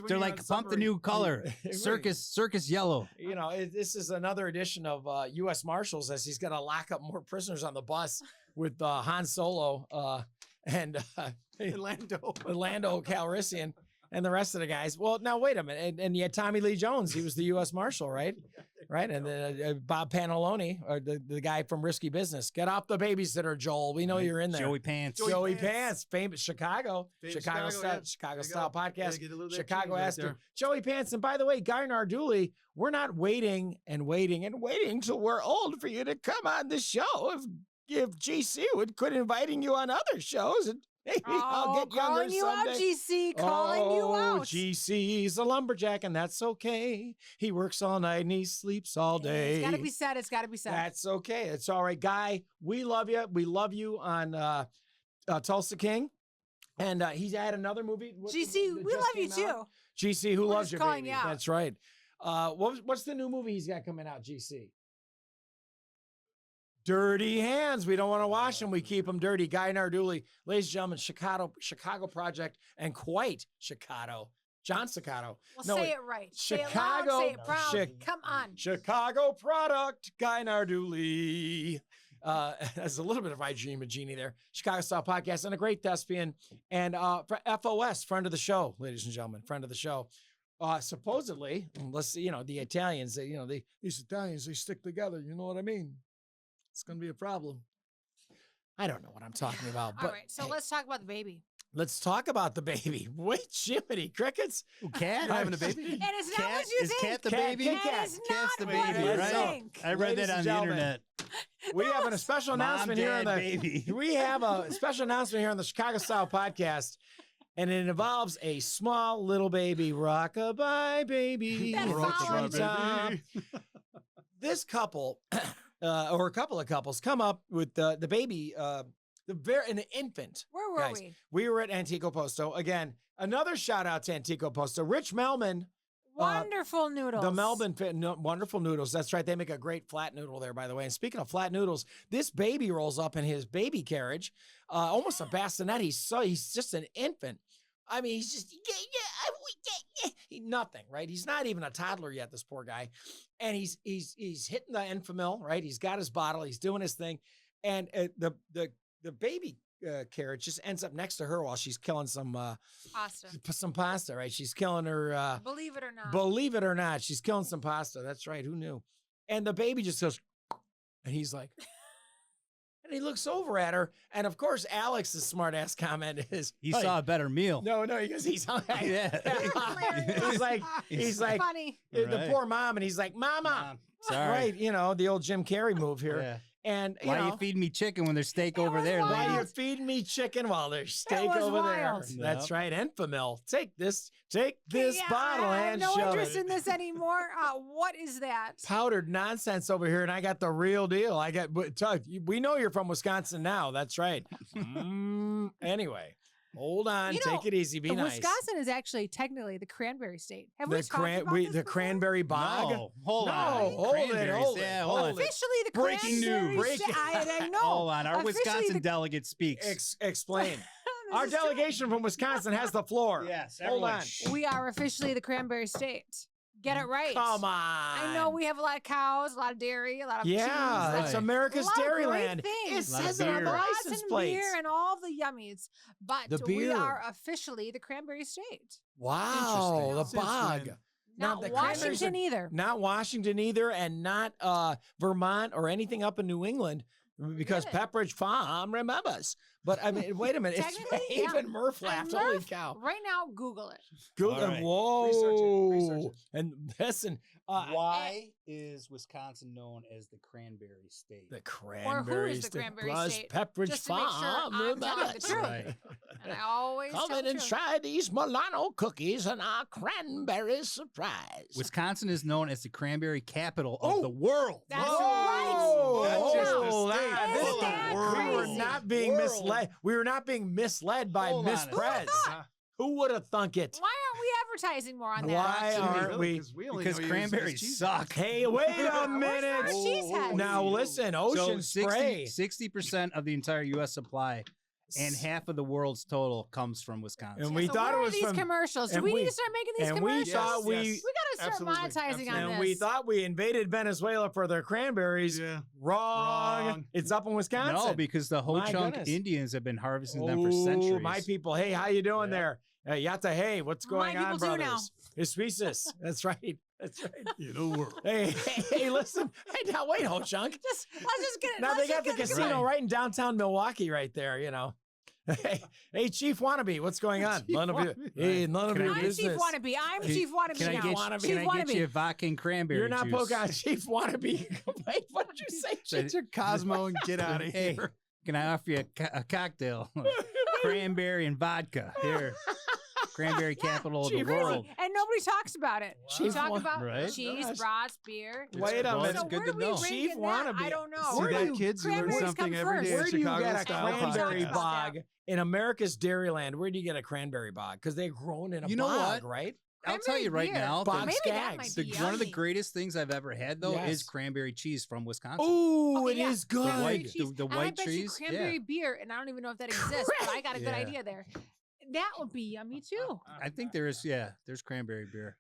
they're like pump the new color, circus yellow. You know, this is another edition of U.S. Marshals as he's going to lock up more prisoners on the bus with Han Solo and Lando Calrissian and the rest of the guys. Well, now wait a minute, and yet Tommy Lee Jones, he was the U.S. Marshal, right? Right, and then Bob Pantalone, or the guy from Risky Business. Get off the babysitter, Joel. We know you're in there. Joey Pants. Joey Pants, famous Chicago style podcast. Chicago asked him. Joey Pants, and by the way, Guy Narduli, we're not waiting till we're old for you to come on the show. If GC would quit inviting you on other shows, and maybe I'll get younger calling you someday. out, GC. Calling you out. GC's a lumberjack, and that's okay. He works all night and he sleeps all day. It's got to be said. It's got to be said. That's okay. It's all right. Guy, we love you. We love you on Tulsa King. And he's had another movie. GC, we love you too. GC, who loves you, calling baby. You out. That's right. What's the new movie he's got coming out, GC? Dirty Hands. We don't want to wash them. We keep them dirty. Guy Narduli, ladies and gentlemen, Chicago Project, and quite Chicago. John Ciccato. Well, say it right. Chicago. Say it loud, say it proud. Come on. Chicago product, Guy Narduli. That's a little bit of Genie there. Chicago Style Podcast and a great thespian. And FOS, friend of the show, ladies and gentlemen, friend of the show. Supposedly, let's see, the Italians, these Italians, they stick together. You know what I mean? It's going to be a problem. I don't know what I'm talking about. All right, so let's talk about the baby. Let's talk about the baby. Wait, Jiminy Crickets. Cat having a baby? And it's not what you think. Is Cat the baby? Cat's the baby, right? I read that on the internet. We have a special announcement here on the baby. We have a special announcement here on the Chicago Style Podcast. And it involves a small little baby, rockabye baby. Rockabye baby. This couple, or a couple of couples, come up with the baby, an infant. Where were we? We were at Antico Posto. Again, another shout out to Antico Posto. Rich Melman. Wonderful noodles. The Melbourne wonderful noodles. That's right. They make a great flat noodle there, by the way. And speaking of flat noodles, this baby rolls up in his baby carriage, almost a bassinet. He's just an infant. I mean, he's just nothing, right? He's not even a toddler yet, this poor guy. And he's hitting the Enfamil, right? He's got his bottle. He's doing his thing. And the baby carriage just ends up next to her while she's killing some pasta, right? She's killing her. Believe it or not. Believe it or not, she's killing some pasta. That's right. Who knew? And the baby just goes, and he's like, and he looks over at her. And of course, Alex's smart ass comment is, he saw a better meal. No, he goes, he's like, funny. The poor mom, and he's like, Mama. Sorry. Right, the old Jim Carrey move here. Yeah. And why are you feeding me chicken when there's steak over there? Why lady? are you feeding me chicken while there's steak over there? That's right. Enfamil. Take this bottle I have and no shove interest it. in this anymore. What is that? Powdered nonsense over here, and I got the real deal. We know you're from Wisconsin now. That's right. Anyway. Hold on, take it easy, be nice. Wisconsin is actually technically the cranberry state. Have we talked about this the before? cranberry bog? No, hold on. Hold it. Yeah, hold on. Officially the Breaking cranberry news. state. I know. Hold on, our Wisconsin delegate speaks. Explain. Our delegation from Wisconsin has the floor. Yes, hold on. We are officially the cranberry state. Get it right. Come on. I know we have a lot of cows, a lot of dairy, a lot of cheese. Yeah, it's America's Dairyland. It says it on the license plates. Beer and all the yummies. But we are officially the cranberry state. Wow, the bog. Not Washington either. Not Washington either, and not Vermont or anything up in New England, because Pepperidge Farm remembers. But I mean, wait a minute. Even Murph laughed. Holy cow. Right now, Google it. Google it. Right. Whoa. Research it. And listen. Why is Wisconsin known as the cranberry state? The cranberry is the cranberry state? Pepperidge Just to make sure Farm I'm telling the remembers. truth. Right. And I always Come tell in the and truth. try these Milano cookies and our cranberry surprise. Wisconsin is known as the cranberry capital of the world. That's Whoa. right. Not just the Oh, state. that- Isn't that we were crazy? not being misled. We were not being misled by Hold Miss on a Prez. Who would have thunk it? Why aren't we advertising more on that? Why aren't we? Because cranberries suck. Hey, wait a Where's minute. our cheeseheads? Now listen, Ocean Spray. 60% of the entire U.S. supply and half of the world's total comes from Wisconsin. And we So thought where it are was these from commercials? Do and we we- need to start making these and commercials? we thought we We gotta start monetizing on and this. we thought we invaded Venezuela for their cranberries. Yeah. Wrong. It's up in Wisconsin. No, because the My Ho-Chunk goodness. Indians have been harvesting them for centuries. My people. Hey, how you doing there? Yata, hey, what's going My on, people do brothers? It's Suisus. That's right. That's right. You know, world. Hey, listen. Hey, now wait, Ho-Chunk. let's just get it. Now let's they got just the get it casino going. right in downtown Milwaukee right there, you know. Hey, Chief Wannabe, what's going on? None of your I'm business. Chief Wannabe. I'm Chief Wannabe Can now. I get you a vodka and cranberry You're not juice? Pocahontas, Chief Wannabe. Wait, what did you say? Get your Cosmo and get out of Hey, here. can I offer you a cocktail? Cranberry and vodka. Here. Cranberry capital of the Chief world. And nobody talks about it. We Chief talk Wa- about Right? cheese, Gosh. brats, beer. Wait a Well, minute. it's So good where to do we know. rank Chief in that? Wannabe. I don't know. See Where that, do you- kids? You learn cranberries something come every day first. at Where do you Chicago get a Style cranberry Podcast. bog in America's Dairyland? Where do you get a cranberry bog? Because they're grown in a You know bog, what? right? I'll tell you right Cranberry now, beer. Bog Maybe that Skags. might the, be one of the yummy. greatest things I've ever had, though, Yes. is cranberry cheese from Wisconsin. Ooh, Okay, it yeah. is good. The white- cheese. the And I white bet you cheese, cranberry yeah. beer, and I don't even know if that exists, but I got a good Yeah. idea there. That would be yummy too. I think there's cranberry beer.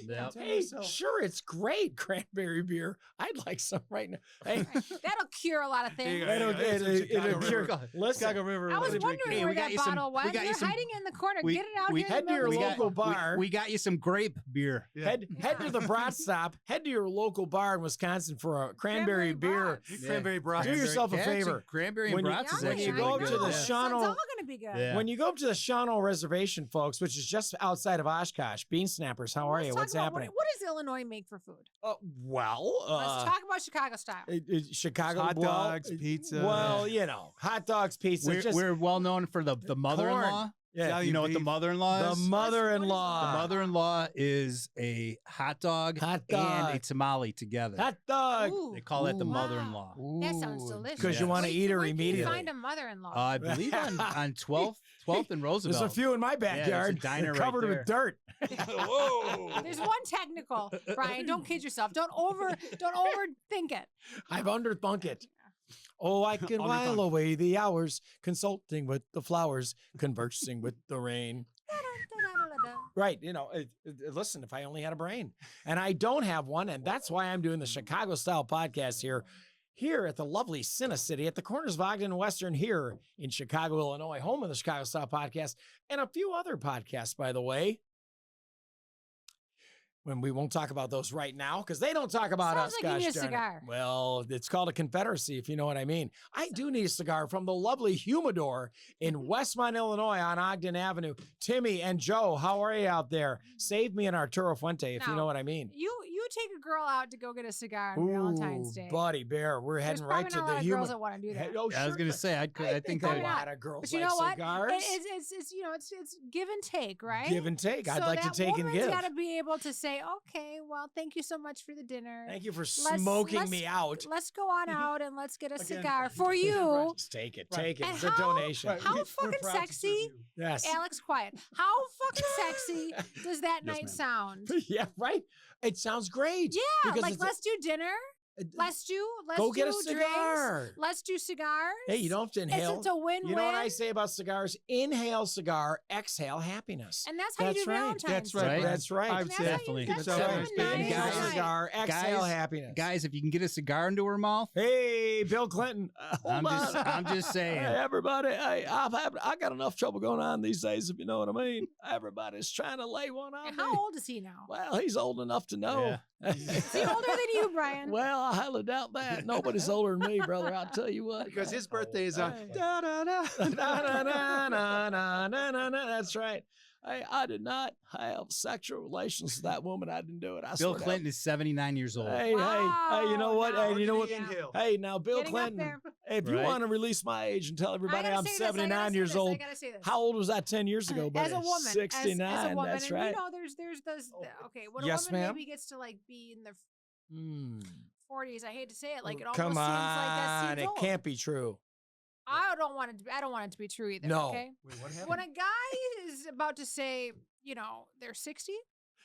Yep. Hey, sure, it's great cranberry beer. I'd like some right now. Hey, That'll cure a lot of things. Yeah, it'll cure. Listen, Chicago River. I was Let it drink wondering Hey, where we got that you some- bottle we went. got you You're some- hiding in the corner. we- Get it out we- here. in head the to your middle of the local street. bar. We got you some grape beer. Yeah. Head to the brat stop. Head to your local bar in Wisconsin for a cranberry beer. brats. Cranberry broth. Do yourself a Actually, favor. Cranberry When and you- brats is Yummy, actually you really go good. to the yeah. So it's Shawano- all gonna be good. Yeah. When you go up to the Shawano Reservation, folks, which is just outside of Oshkosh, Bean Snappers, how are Let's you? talk What's about happening? What does Illinois make for food? Well, Let's talk about Chicago style. Chicago Hot well, dogs, pizza. Well, you know, hot dogs, pizza. We're well known for the mother-in-law. yeah, Italian You know what the beef. mother-in-law the is? mother-in-law. The mother-in-law is a hot dog, Hot and dog. a tamale together. Hot dog. Ooh, They call it the Ooh. mother-in-law. that sounds delicious. 'Cause you wanna Where- eat her where can you immediately. find a mother-in-law. I believe on 12th and Roosevelt. There's a few in my backyard. diner They're right covered with dirt. Whoa! There's one technical, Brian. Don't kid yourself. Don't overthink it. I've underthunk it. Oh, I can while away the hours consulting with the flowers, conversing with the rain. Right. You know, listen, if I only had a brain. And I don't have one, and that's why I'm doing the Chicago Style Podcast here at the lovely CineCity at the corners of Ogden and Western here in Chicago, Illinois, home of the Chicago Style Podcast, and a few other podcasts, by the way. When we won't talk about those right now because they don't talk about Sounds us. like you Gosh need a darn it. cigar. Well, it's called a confederacy, if you know what I mean. I do need a cigar from the lovely Humidor in Westmont, Illinois on Ogden Avenue. Timmy and Joe, how are you out there? Save me an Arturo Fuente, if you Now, know what I mean. You take a girl out to go get a cigar on Valentine's Day? Buddy Bear, we're heading right to the human. human. Girls that want to do that. Oh, I was gonna say, I think a that lot of girls but you like know what? cigars. It's give and take, right? Give and take. I'd like to take and woman's give. got to be able to say, okay, well, thank you so much for the dinner. Thank you for smoking me out. Let's go on out and let's get a cigar for you. Just take it. Take it. And It's a donation. How fucking sexy? Yes. Alex, quiet. How fucking sexy does that night sound? Yeah, right. It sounds great. Yeah, because like let's do dinner. Let's go get a do cigar. Drinks. Let's do cigars. Hey, you don't have to inhale. It's a win-win. You know what I say about cigars? Inhale cigar, exhale happiness. And that's how you do Valentine's. That's right. That's right. I've definitely. That's right. nice. Inhale cigar, exhale happiness. Guys, if you can get a cigar into her mouth. Hey, Bill Clinton. I'm just saying. Hey, everybody. Hey, I got enough trouble going on these days, if you know what I mean. Everybody's trying to lay one on me. How old is he now? Well, he's old enough to know. Yeah. Is he older than you, Brian? Well, I highly doubt that. Nobody's older than me, brother. I'll tell you what. Because his birthday is on. That's right. I did not have sexual relations with that woman. I didn't do it. Bill Clinton is 79 years old. Hey, you know what? Wow, Hey, you know what? Inhale. Hey, now, Bill Getting up Clinton, there. if you Right. want to release my age and tell everybody I gotta I'm say this, I gotta 79 say years this, I old, gotta say this. how old was that 10 years ago, buddy? As a woman, 69. as a woman, That's and right. you know, there's those. Okay, when Yes, a woman ma'am? maybe gets to like be in their Hmm. 40s, I hate to say it, like it almost Come seems like that on, seems it old. can't be true. I don't want it to be true either. No. Okay. Wait, what happened? When a guy is about to say, you know, they're 60,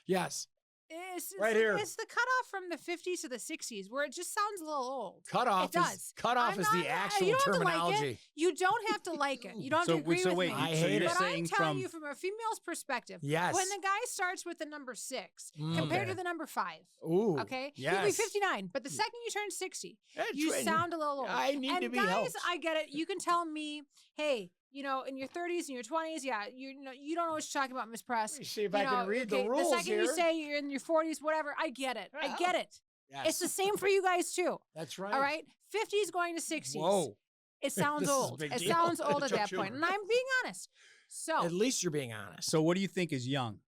Yes. it's Right here. It's the cutoff from the 50s to the 60s, where it just sounds a little old. Cutoff It does. cutoff I'm is not- the you actual don't have to like it. terminology. You don't have to like it. You don't have to agree with I me. hate it. But I'm saying telling you from a female's perspective, Yes. when the guy starts with the number 6 Mm. compared Okay. to the number 5, Ooh. okay? Yes. You'll be 59, but the second you turn 60, you That's right. sound a little old. I need and to be guys, helped. I get it. You can tell me, hey, you know, in your 30s and your 20s, yeah, you know, you don't know what you're talking about, Miss Press. Let me see if You I know, can read the okay, rules The second here. you say you're in your 40s, whatever, I get it. I get it. Yes. It's the same for you guys too. That's right. All right, 50s going to 60s. Whoa. It sounds This is a old. big It deal. sounds old at Chuck that point, Schumer. and I'm being honest. So At least you're being honest. So, what do you think is young?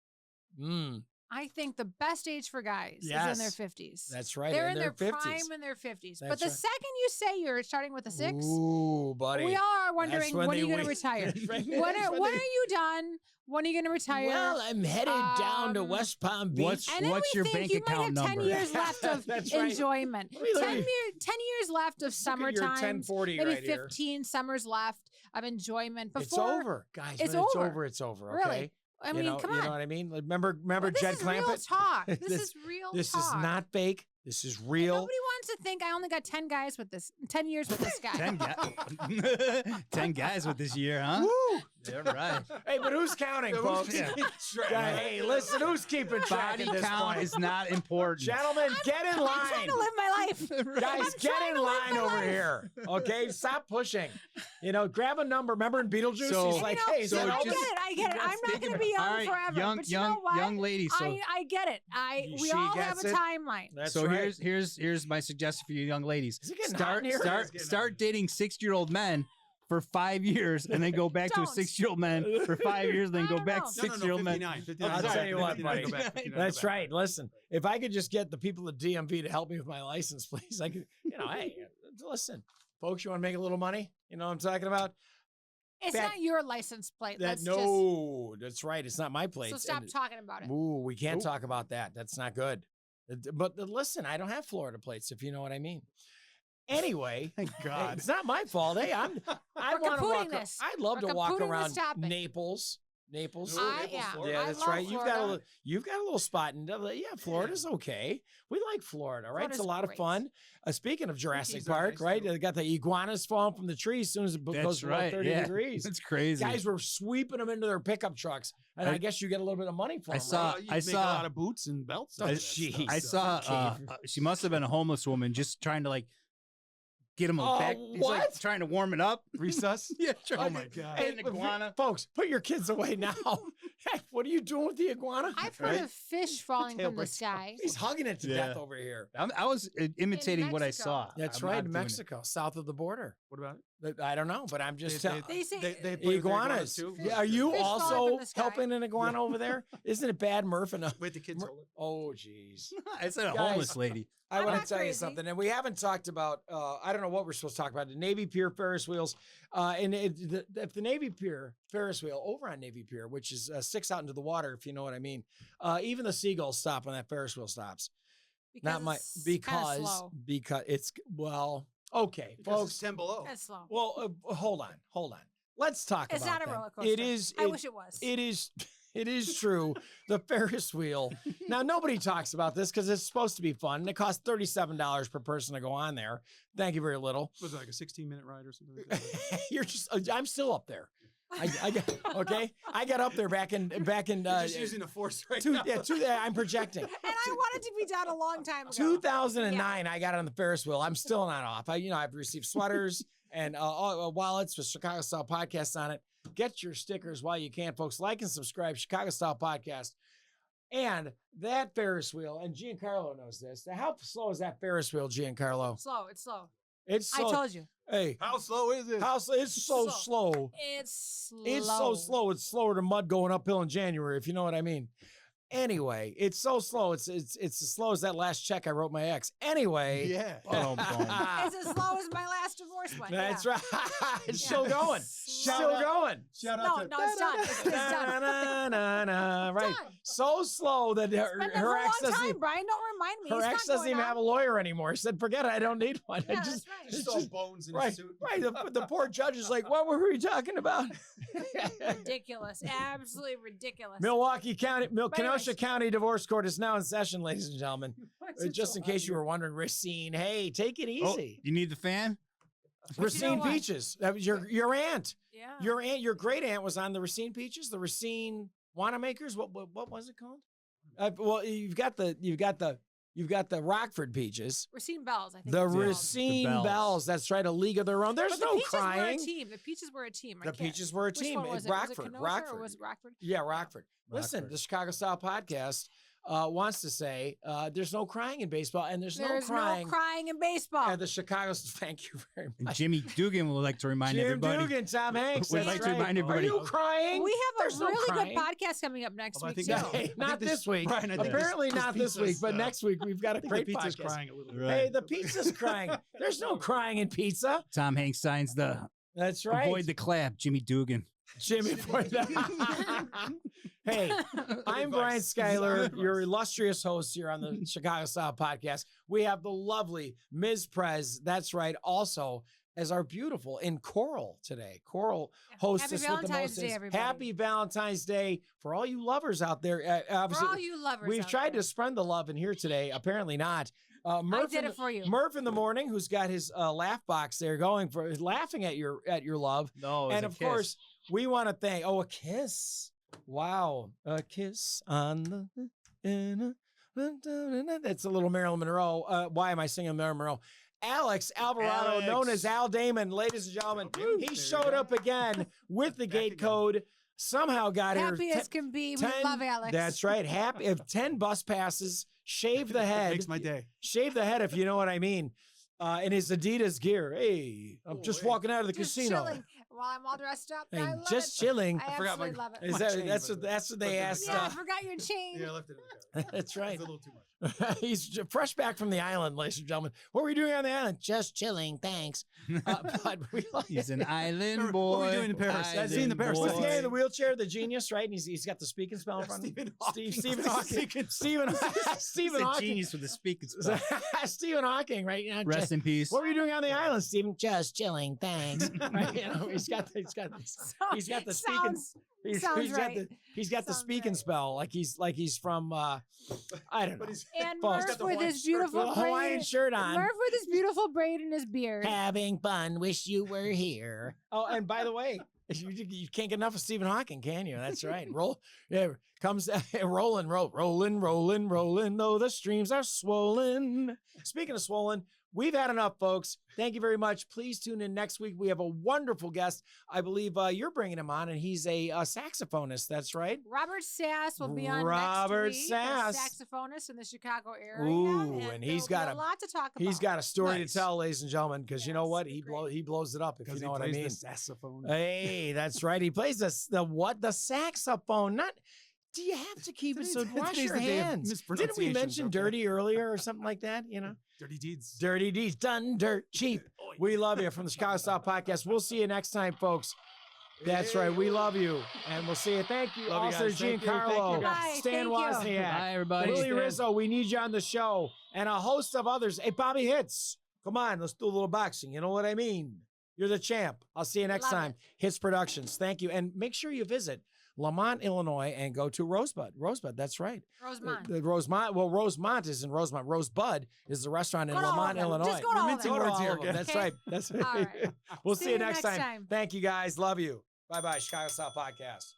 Mm, I think the best age for guys is in Yes. their 50s. that's right. They're in their 50s. prime in their 50s. But That's the right. second you say you're starting with a 6, Ooh, buddy. we all are wondering, when when are they you going to wait. retire? That's right. When That's when are they- you done? When are you going to retire? Well, I'm headed down to Um, West Palm Beach. and then What's we your think bank you might have account 10 number? years left of That's right. enjoyment. Let me look at 10 years left of Look at your summertime. 1040 Maybe right here. 15 summers left of enjoyment before It's over, guys. it's when it's over. over. It's over. Okay. Really? I mean, come You on. know what I mean? Remember This Jed is real Clampett? talk. This This- is real This talk. is not fake. This is And real. nobody wants to think I only got 10 guys with this, 10 years with this guy. 10 guys with this year, huh? Woo! Yeah, right. Hey, but who's counting, folks? Yeah. Hey, listen, who's keeping track Body at this count point? is not important. Gentlemen, get in I'm line. trying to live my life. Guys, I'm get trying in to live line my over life. here. Okay, stop pushing. You know, grab a number. Remember in Beetlejuice, So- he's like, You know, hey, so is that I all get this- it. I get it. I'm not going to be young All right, forever. young, but you young, know what? young lady. So, I get it. We She all have gets a it. timeline. That's so right. here's my suggestion for you young ladies. Is it getting hot in here? Start dating 60-year-old men for 5 years, and then go back to a Don't. 60-year-old man for 5 years, then I go don't back know. to 60-year-old men. 59. I'll tell you what, buddy. That's right. right. Listen, if I could just get the people at DMV to help me with my license, please, I could, you know, hey, listen, folks, you want to make a little money? You know what I'm talking about? It's That- not your license plate. That That's that's right. It's not my plate. just. So stop talking about it. Ooh, we can't talk about that. That's not good. But listen, I don't have Florida plates, if you know what I mean. Anyway, Thank hey, God. it's not my fault. Hey, I We're want to walk. kapooting this. I'd love We're to walk kapooting this around topic. Naples. Yeah, Yeah, I that's love right. Florida. You've got a little spot in. Yeah, Florida's okay. We like Florida, right? It's a Florida's lot of great. fun. Speaking of Jurassic Keys are Park, nice, right? too. They got the iguanas falling from the tree as soon as it goes That's below right. 30 Yeah. degrees. That's crazy. Guys were sweeping them into their pickup trucks, and I guess you get a little bit of money for I them. saw- right? You I make saw- a lot of boots and belts. out of that stuff. I saw. Okay. She must have been a homeless woman, just trying to like get him Oh, back. He's what? like trying to warm it up. Resus? Yeah. Oh my God. Hey, an iguana. Folks, put your kids away now. Hey, what are you doing with the iguana? I've heard of fish falling Tail from the breaks sky. He's hugging it to Yeah. death over here. I was imitating what I Mexico. saw. That's I'm right, not in doing it. Mexico, south of the border. What about it? I don't know, but I'm just telling. They say they play with their iguanas too. Yeah, are you Fish fall also from the sky. helping an iguana over there? Isn't it bad, Murph? Wait, the kids hold it. Oh, jeez. I said a Guys, homeless lady. I I'm want not to tell you crazy. something, and we haven't talked about. I don't know what we're supposed to talk about. The Navy Pier Ferris wheels, and if the Navy Pier Ferris wheel over on Navy Pier, which is sticks out into the water, if you know what I mean. Even the seagulls stop when that Ferris wheel stops. Because it's okay, folks. It's 10 below. That's slow. Well, hold on. Let's talk It's about not a that. roller coaster. I wish it was. It is true. The Ferris wheel. Now, nobody talks about this because it's supposed to be fun. And it costs $37 per person to go on there. Thank you very little. Was it like a 16-minute ride or something like that? I'm still up there. I got up there back in. You're just using the force right now. I'm projecting. And I wanted to be done a long time ago. 2009, I got on the Ferris wheel. I'm still not off. I've received sweaters and wallets with Chicago Style Podcast on it. Get your stickers while you can, folks. Like and subscribe, Chicago Style Podcast. And that Ferris wheel, and Giancarlo knows this. How slow is that Ferris wheel, Giancarlo? It's slow. It's slow. It's slow. I told you. Hey. How slow is it? It's so slow. It's slow. It's so slow. It's slower than mud going uphill in January, if you know what I mean. Anyway, it's so slow. It's as slow as that last check I wrote my ex. Anyway. Yeah. It's as slow as my last divorce one. That's right. It's still going. Still going. Shout out No, it's done. It's done. Right. Done. So slow that Been there for her a ex long doesn't time, Brian. Don't remind me. her It's ex not doesn't even going have a on. lawyer anymore. She said, forget it, I don't need one. Yeah, I just, that's right. Just all bones in right, his suit. right. The poor judge is like, what were we talking about? Ridiculous. Absolutely ridiculous. Milwaukee County, But anyways. Kenosha County Divorce Court is now in session, ladies and gentlemen. Just in case you were wondering, Racine, hey, take it Oh, easy. you need the fan? Racine what? Peaches. That was your aunt. Yeah. Your great aunt was on the Racine Peaches, the Racine Wanamakers. What was it called? Well, you've got the Rockford Peaches. Racine Bells, I think. The it's called. Racine The Bells. That's right, a league of their own. There's But the no Peaches crying. were a team. The Peaches were a team. The Peaches were a Which team. one was it? Rockford. Was it Kenosha Rockford. or was it Rockford? Yeah, Rockford. Listen, Rockford. the Chicago Style Podcast wants to say there's no crying in baseball, and there's no crying in baseball. at the Chicago. Thank you very And much. Jimmy Dugan would like to remind Jim everybody. Dugan, Tom Hanks. We'd that's like to right. remind everybody. Are you crying? We have There's a no really crying. good podcast coming up next I week. think too. so. Hey, not this- this week. Brian, I think Apparently this not this week, pizza's, but next week we've got a I think great the pizza's podcast. crying a little bit. Right. Hey, the pizza's crying. There's no crying in pizza. Tom Hanks signs the That's right. avoid the clap, Jimmy Dugan. Jimmy. Hey, I'm Brian Schyler, your illustrious host here on the Chicago Style Podcast. We have the lovely Ms. Prez. That's right. Also, as our beautiful in Coral today. Coral hostess Happy with the Valentine's most. Day, everybody. Happy Valentine's Day for all you lovers out there. For Obviously, all you lovers we've out tried there. to spread the love in here today. Apparently not. Murph did it for you. Murph in the morning, who's got his laugh box there going for laughing at your love. No, And of course, we want to thank. Oh, a kiss! Wow, a kiss on the. That's a little Marilyn Monroe. Why am I singing Marilyn Monroe? Alex Alvarado, Alex. known as Al Damon, ladies and gentlemen, he showed up again with the gate code. Somehow got here. Happy as can be. We love Alex. That's right. Happy if 10 bus passes. Shave the head. Makes my day. Shave the head, if you know what I mean. In his Adidas gear. Hey, I'm just walking out of the Just casino. chilling while I'm all dressed up. Hey, I love just it. chilling. I forgot absolutely my- love it. Is My that chain, that's but- what they but the- asked? Yeah, I forgot your chain. Yeah, I left it in the car. That's right. It's a little too much. He's fresh back from the island, ladies and gentlemen. What were you doing on the island? Just chilling, thanks. But we He's an island Remember, boy. what were we doing in Paris? That's Seen the Paris. What's the boy. guy in the wheelchair, the genius, right? And he's got the speaking spell in front of him. Stephen Hawking. Stephen He's a Hawking. genius with the speaking spell. Stephen Hawking, right? You know, Rest in peace. what were you doing on the island, Stephen? Just chilling, thanks. Right? You know, he's got the speaking. He's got the Sounds speaking right. spell, like he's from I don't know. But he's And Folks. Murph got the with white his shirt beautiful With a Hawaiian braid. shirt on. Murph with his beautiful braid in his beard. Having fun. Wish you were here. Oh, and by the way, You can't get enough of Stephen Hawking, can you? That's right. Comes rolling, though the streams are swollen. Speaking of swollen, we've had enough, folks. Thank you very much. Please tune in next week. We have a wonderful guest. I believe you're bringing him on, and he's a saxophonist. That's right. Robert Sass will be on Robert next week. Sass, saxophonist in the Chicago area. Ooh, and he's got a lot to talk about. He's got a story to tell, ladies and gentlemen, because you know what? He blows it up, if you know what I mean. The saxophone. Hey, that's right. He plays the saxophone. Not. Do you have to keep it so? Wash your hands. Didn't we mention dirty earlier or something like that? You know, dirty deeds. Dirty deeds done dirt cheap. We love you from the Chicago Style Podcast. We'll see you next time, folks. That's right. We love you, and we'll see you. Thank you, Officer Giancarlo, Stan Wozniak, bye, everybody. Willie Rizzo. We need you on the show, and a host of others. Hey, Bobby Hits, come on, let's do a little boxing. You know what I mean? You're the champ. I'll see you next time. Hits Productions. Thank you, and make sure you visit Lamont, Illinois, and go to Rosebud. Rosebud, that's right. Rosemont. The Rosemont. Well, Rosemont is in Rosemont. Rosebud is the restaurant in Lamont, Illinois. Just go to all of them. That's right. That's right. All right. We'll see you next time. Thank you, guys. Love you. Bye-bye. Chicago Style Podcast.